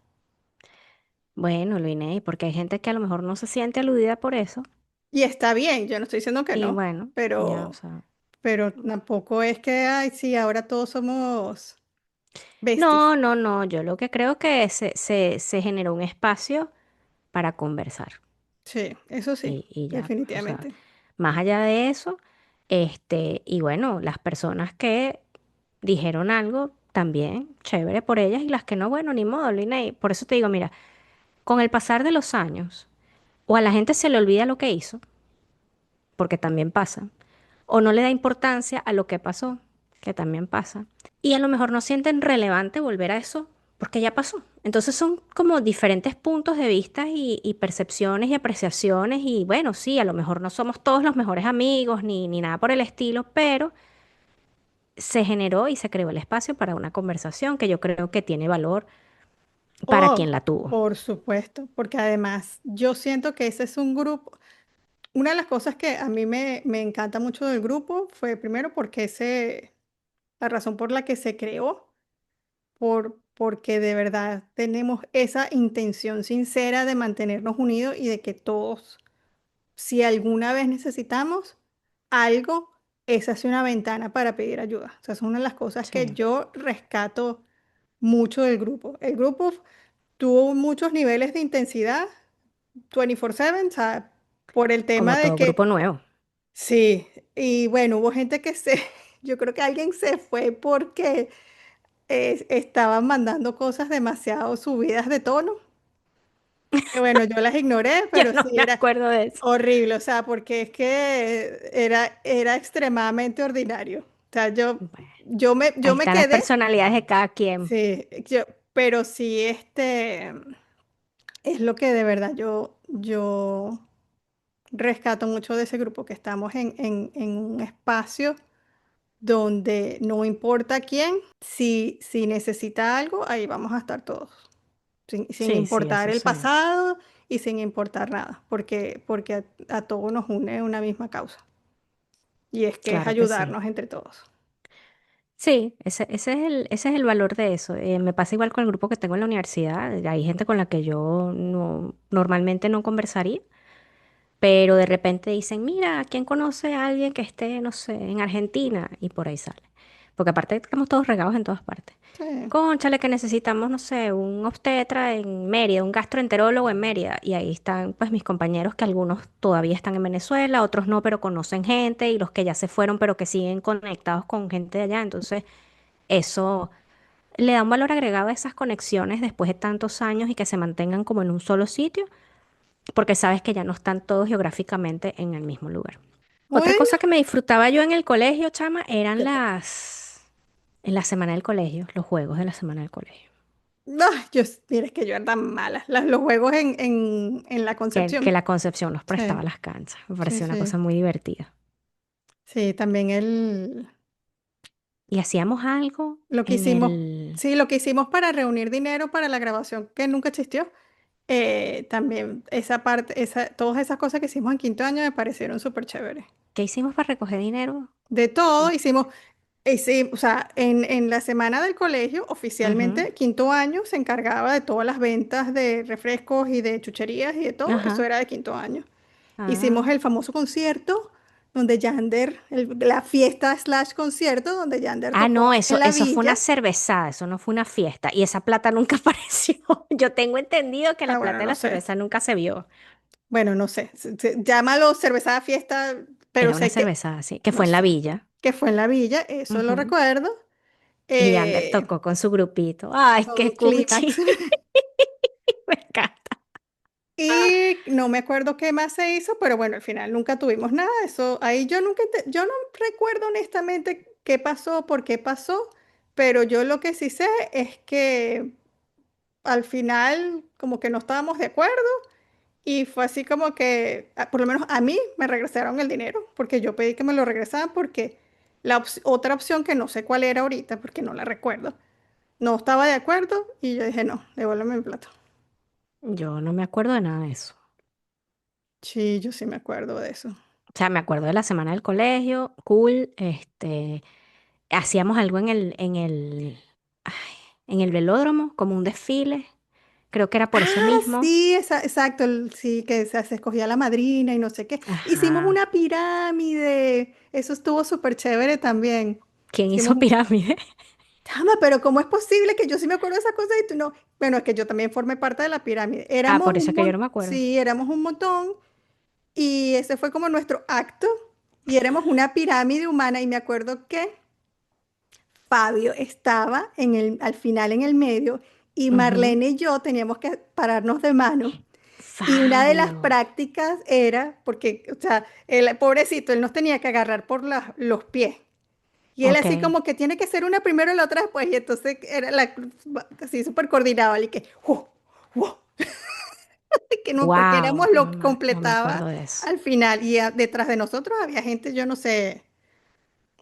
Bueno, Luinei, porque hay gente que a lo mejor no se siente aludida por eso. Y está bien, yo no estoy diciendo que Y no, bueno, ya, o pero, sea. pero tampoco es que, ay, sí, ahora todos somos besties. No, no, no. Yo lo que creo que se generó un espacio para conversar. Sí, eso sí, Y ya, pues, o sea, definitivamente. más allá de eso, y bueno, las personas que dijeron algo, también, chévere por ellas, y las que no, bueno, ni modo, Linei. Por eso te digo, mira, con el pasar de los años, o a la gente se le olvida lo que hizo, porque también pasa, o no le da importancia a lo que pasó, que también pasa, y a lo mejor no sienten relevante volver a eso, porque ya pasó. Entonces son como diferentes puntos de vista y percepciones y apreciaciones, y bueno, sí, a lo mejor no somos todos los mejores amigos ni nada por el estilo, pero se generó y se creó el espacio para una conversación que yo creo que tiene valor para Oh, quien la tuvo. por supuesto, porque además yo siento que ese es un grupo. Una de las cosas que a mí me encanta mucho del grupo fue primero porque la razón por la que se creó, porque de verdad tenemos esa intención sincera de mantenernos unidos y de que todos, si alguna vez necesitamos algo, esa es una ventana para pedir ayuda. O sea, es una de las cosas que Sí, yo rescato mucho del grupo. El grupo tuvo muchos niveles de intensidad, 24/7, o sea, por el tema como de todo grupo que, nuevo. sí, y bueno, hubo gente que yo creo que alguien se fue porque estaban mandando cosas demasiado subidas de tono. Que bueno, yo las ignoré, Yo pero no sí me era acuerdo de eso. horrible, o sea, porque es que era extremadamente ordinario. O sea, Bueno, yo ahí me están las quedé, personalidades de cada quien. sí, pero sí, es lo que de verdad yo rescato mucho de ese grupo, que estamos en un espacio donde no importa quién, si necesita algo, ahí vamos a estar todos, sin Sí, sí, importar eso el sí. pasado y sin importar nada, porque a todos nos une una misma causa, y es que es Claro que sí. ayudarnos entre todos. Sí, ese es el valor de eso. Me pasa igual con el grupo que tengo en la universidad. Hay gente con la que yo normalmente no conversaría, pero de repente dicen, mira, ¿quién conoce a alguien que esté, no sé, en Argentina? Y por ahí sale. Porque aparte estamos todos regados en todas partes. Sí. Cónchale, que necesitamos, no sé, un obstetra en Mérida, un gastroenterólogo en Mérida. Y ahí están, pues, mis compañeros que algunos todavía están en Venezuela, otros no, pero conocen gente, y los que ya se fueron, pero que siguen conectados con gente de allá. Entonces, eso le da un valor agregado a esas conexiones después de tantos años y que se mantengan como en un solo sitio, porque sabes que ya no están todos geográficamente en el mismo lugar. Otra Bueno, cosa que me disfrutaba yo en el colegio, chama, eran ¿qué tal? en la semana del colegio, los juegos de la semana del colegio. Ay, mira, es que yo era tan mala. Los juegos en la Que Concepción. la Concepción nos prestaba Sí, las canchas. Me sí, parecía una cosa sí. muy divertida. Sí, también Y hacíamos algo lo que en hicimos, el... sí, lo que hicimos para reunir dinero para la grabación que nunca existió. También esa parte, todas esas cosas que hicimos en quinto año me parecieron súper chéveres. ¿Qué hicimos para recoger dinero? De todo hicimos, sí, o sea, en la semana del colegio, Ujú. oficialmente, quinto año se encargaba de todas las ventas de refrescos y de chucherías y de todo. Eso Ajá. era de quinto año. Hicimos Ah. el famoso concierto donde Yander, la fiesta slash concierto donde Yander Ah, no, tocó en la eso fue villa. una cervezada, eso no fue una fiesta. Y esa plata nunca apareció. Yo tengo entendido que Ah, la bueno, plata de no la sé. cerveza nunca se vio. Bueno, no sé. Llámalo cervezada fiesta. pero Era una sé que, cerveza así, que no fue en la sé, villa. que fue en la villa, eso lo Ujú. recuerdo. Y Ander Eh, tocó con su grupito. ¡Ay, todo qué clímax. cuchi! Me encanta. Y no me acuerdo qué más se hizo, pero bueno, al final nunca tuvimos nada. Eso, ahí yo nunca, yo no recuerdo honestamente qué pasó, por qué pasó, pero yo lo que sí sé es que al final como que no estábamos de acuerdo y fue así como que, por lo menos a mí me regresaron el dinero, porque yo pedí que me lo regresaran porque otra opción que no sé cuál era ahorita, porque no la recuerdo, no estaba de acuerdo y yo dije, no, devuélveme mi plata. Yo no me acuerdo de nada de eso. Sí, yo sí me acuerdo de eso. O sea, me acuerdo de la semana del colegio, cool, hacíamos algo ay, en el velódromo, como un desfile. Creo que era por eso Ah, mismo. sí, exacto, sí, que se escogía la madrina y no sé qué. Hicimos Ajá. una pirámide, eso estuvo súper chévere también. ¿Quién hizo Hicimos, pirámide? chama, pero ¿cómo es posible que yo sí me acuerdo de esa cosa y tú no? Bueno, es que yo también formé parte de la pirámide. Ah, Éramos por eso un es que yo no me acuerdo. sí, éramos un montón y ese fue como nuestro acto y éramos una pirámide humana y me acuerdo que Fabio estaba al final en el medio y Ujú. Marlene y yo teníamos que pararnos de mano. Y una de las Fabio. prácticas era, porque, o sea, el pobrecito, él nos tenía que agarrar por los pies. Y él Ok. así como que tiene que ser una primero y la otra después. Y entonces era así súper coordinado. Y que, que no, porque éramos Wow. lo que No me acuerdo completaba de eso. al final. Y detrás de nosotros había gente, yo no sé,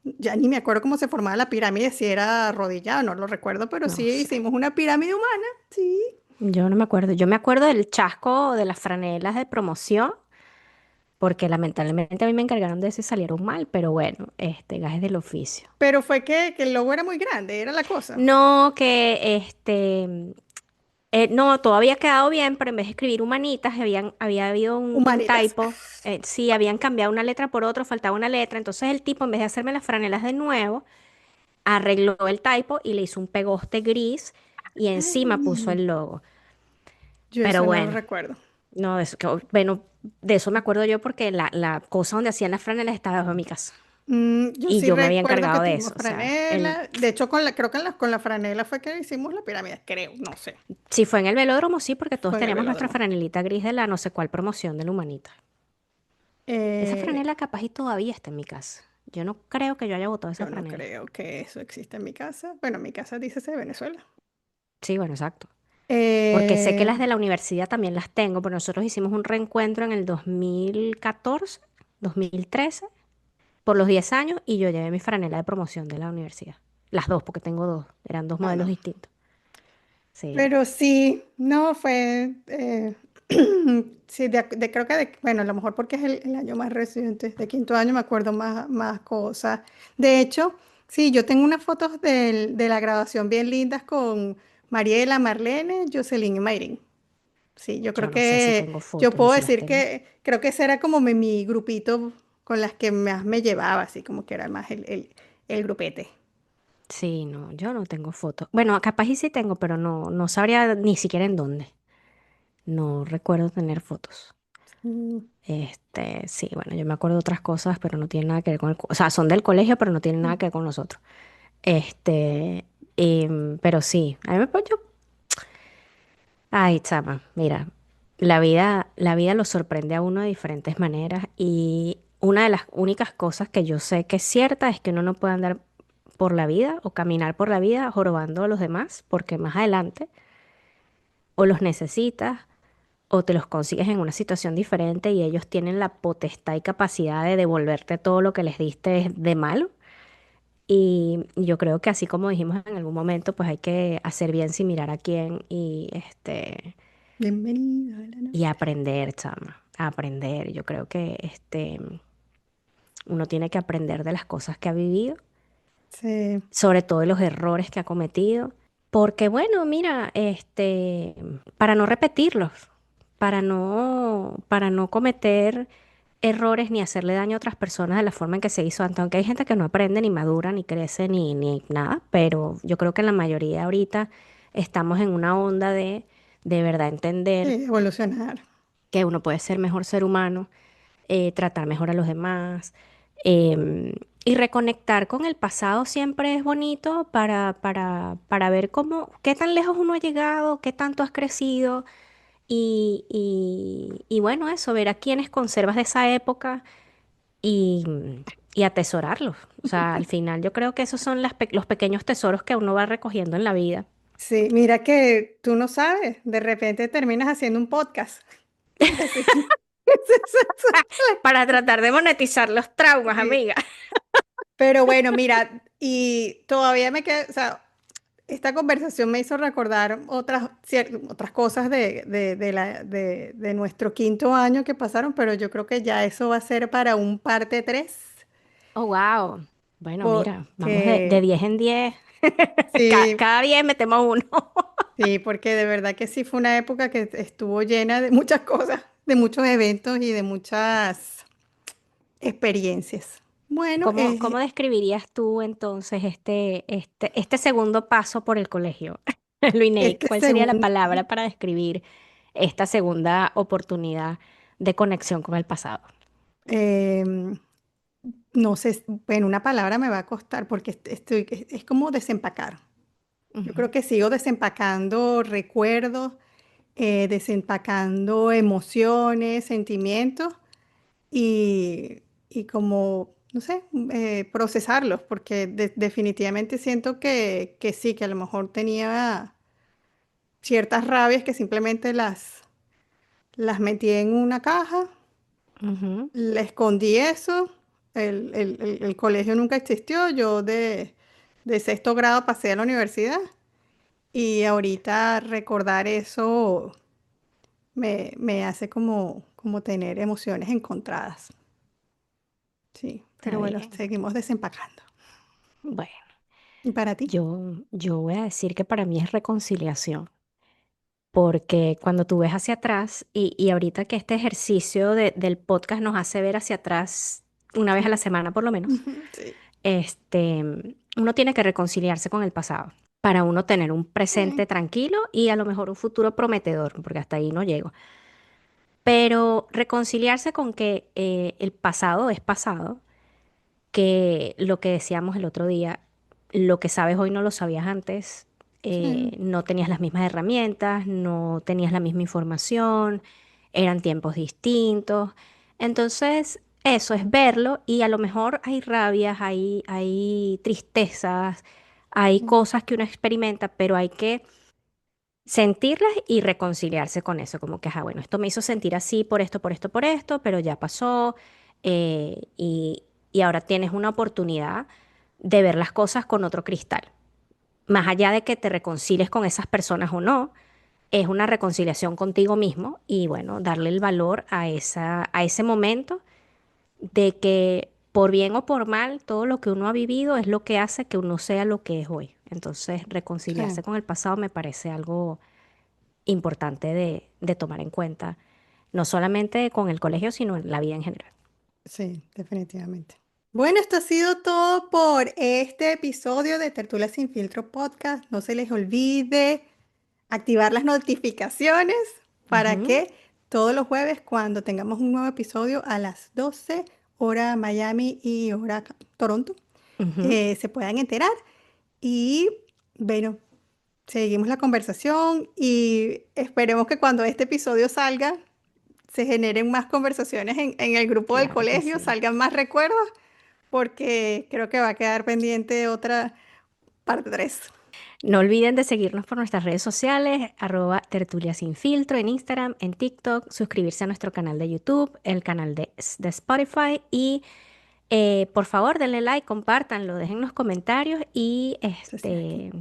ya ni me acuerdo cómo se formaba la pirámide, si era arrodillado, no lo recuerdo, pero No sí sé. hicimos una pirámide humana, sí. Yo no me acuerdo. Yo me acuerdo del chasco de las franelas de promoción, porque lamentablemente a mí me encargaron de eso y salieron mal, pero bueno, gajes del oficio. Pero fue que el logo era muy grande, era la cosa. No, no, todo había quedado bien, pero en vez de escribir humanitas, había habido un Humanitas. typo. Sí, habían cambiado una letra por otra, faltaba una letra. Entonces el tipo, en vez de hacerme las franelas de nuevo, arregló el typo y le hizo un pegoste gris y encima puso Ay, el logo. yo Pero eso no lo bueno, recuerdo. no, bueno, de eso me acuerdo yo porque la cosa donde hacían las franelas estaba debajo de mi casa. Yo Y sí yo me había recuerdo que encargado de tuvimos eso. O sea, el, franela. De hecho, creo que con la franela fue que hicimos la pirámide, creo, no sé. si fue en el velódromo, sí, porque todos Fue en el teníamos nuestra velódromo. franelita gris de la no sé cuál promoción de la Humanita. Esa Eh, franela capaz y todavía está en mi casa. Yo no creo que yo haya botado esa yo no franela. creo que eso exista en mi casa. Bueno, mi casa dice de Venezuela. Sí, bueno, exacto. Porque sé que Eh, las de la universidad también las tengo, pero nosotros hicimos un reencuentro en el 2014, 2013, por los 10 años, y yo llevé mi franela de promoción de la universidad. Las dos, porque tengo dos. Eran dos ah, modelos no. distintos. Sí, Pero sí, no fue. Sí, creo que, bueno, a lo mejor porque es el año más reciente, de quinto año me acuerdo más cosas. De hecho, sí, yo tengo unas fotos de la graduación bien lindas con Mariela, Marlene, Jocelyn y Mayrin. Sí, yo yo creo no sé si que tengo yo fotos y puedo si las decir tengo. que creo que ese era como mi grupito con las que más me llevaba, así como que era más el grupete. Sí, no, yo no tengo fotos. Bueno, capaz y sí tengo, pero no sabría ni siquiera en dónde. No recuerdo tener fotos. Mm, Sí, bueno, yo me acuerdo de otras cosas, pero no tienen nada que ver con o sea, son del colegio, pero no tienen nada mm. que ver con nosotros. Pero sí, a mí me yo, ay, chama, mira, la vida lo sorprende a uno de diferentes maneras y una de las únicas cosas que yo sé que es cierta es que uno no puede andar por la vida o caminar por la vida jorobando a los demás, porque más adelante o los necesitas o te los consigues en una situación diferente y ellos tienen la potestad y capacidad de devolverte todo lo que les diste de malo. Y yo creo que así como dijimos en algún momento, pues hay que hacer bien sin mirar a quién Bienvenido a la y Navidad. aprender, chama, aprender. Yo creo que uno tiene que aprender de las cosas que ha vivido, Sí. sobre todo de los errores que ha cometido, porque bueno, mira, para no repetirlos, para no cometer errores ni hacerle daño a otras personas de la forma en que se hizo antes, aunque hay gente que no aprende, ni madura, ni crece, ni nada, pero yo creo que la mayoría ahorita estamos en una onda de verdad Sí, entender evolucionar. que uno puede ser mejor ser humano tratar mejor a los demás. em, y reconectar con el pasado siempre es bonito para ver qué tan lejos uno ha llegado, qué tanto has crecido y bueno, eso, ver a quienes conservas de esa época y, y atesorarlos. O sea, al final yo creo que esos son los pequeños tesoros que uno va recogiendo en la vida Sí, mira que tú no sabes, de repente terminas haciendo un podcast. Así. para tratar de monetizar los traumas, Sí. amiga. Pero bueno, mira, y todavía me queda, o sea, esta conversación me hizo recordar otras cosas de nuestro quinto año que pasaron, pero yo creo que ya eso va a ser para un parte 3, Oh, wow. Bueno, mira, vamos de porque 10 en 10. sí, Cada 10 metemos uno. sí, porque de verdad que sí fue una época que estuvo llena de muchas cosas, de muchos eventos y de muchas experiencias. Bueno, ¿Cómo describirías tú entonces este segundo paso por el colegio? Luiney, este ¿cuál sería la segundo, palabra para describir esta segunda oportunidad de conexión con el pasado? em, no sé, bueno, una palabra me va a costar porque es como desempacar. Yo Ujú, creo que sigo desempacando recuerdos, desempacando emociones, sentimientos y como, no sé, procesarlos, porque definitivamente siento que sí, que a lo mejor tenía ciertas rabias que simplemente las metí en una caja, ujú. le escondí eso, el colegio nunca existió, yo de sexto grado pasé a la universidad y ahorita recordar eso me hace como tener emociones encontradas. Sí, pero Está bueno, bien. seguimos desempacando. Bueno, ¿Y para ti? yo voy a decir que para mí es reconciliación, porque cuando tú ves hacia atrás y ahorita que este ejercicio del podcast nos hace ver hacia atrás una vez a la Sí. semana por lo menos, Ujú, sí. uno tiene que reconciliarse con el pasado para uno tener un presente Sí. tranquilo y a lo mejor un futuro prometedor, porque hasta ahí no llego. Pero reconciliarse con que el pasado es pasado, que lo que decíamos el otro día, lo que sabes hoy no lo sabías antes, Sí. no tenías las mismas herramientas, no tenías la misma información, eran tiempos distintos. Entonces, eso es verlo y a lo mejor hay rabias, hay tristezas, hay Sí. cosas que uno experimenta, pero hay que sentirlas y reconciliarse con eso, como que, bueno, esto me hizo sentir así por esto, pero ya pasó y ahora tienes una oportunidad de ver las cosas con otro cristal. Más allá de que te reconcilies con esas personas o no, es una reconciliación contigo mismo y bueno, darle el valor a ese momento de que por bien o por mal, todo lo que uno ha vivido es lo que hace que uno sea lo que es hoy. Entonces, reconciliarse Sí. con el pasado me parece algo importante de tomar en cuenta, no solamente con el colegio, sino en la vida en general. Sí, definitivamente. Bueno, esto ha sido todo por este episodio de Tertulia Sin Filtro Podcast. No se les olvide activar las notificaciones para Ujú, que todos los jueves, cuando tengamos un nuevo episodio a las 12 hora Miami y hora Toronto, ujú. se puedan enterar. Y bueno, seguimos la conversación y esperemos que cuando este episodio salga, se generen más conversaciones en el grupo del Claro que colegio, sí. salgan más recuerdos, porque creo que va a quedar pendiente otra parte 3. No olviden de seguirnos por nuestras redes sociales, @tertulia sin filtro en Instagram, en TikTok, suscribirse a nuestro canal de YouTube, el canal de Spotify y por favor denle like, compártanlo, dejen los comentarios y Entonces, aquí,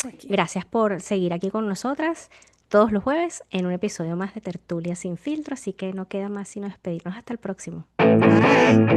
aquí. gracias por seguir aquí con nosotras todos los jueves en un episodio más de Tertulia sin filtro, así que no queda más sino despedirnos hasta el próximo. Bye.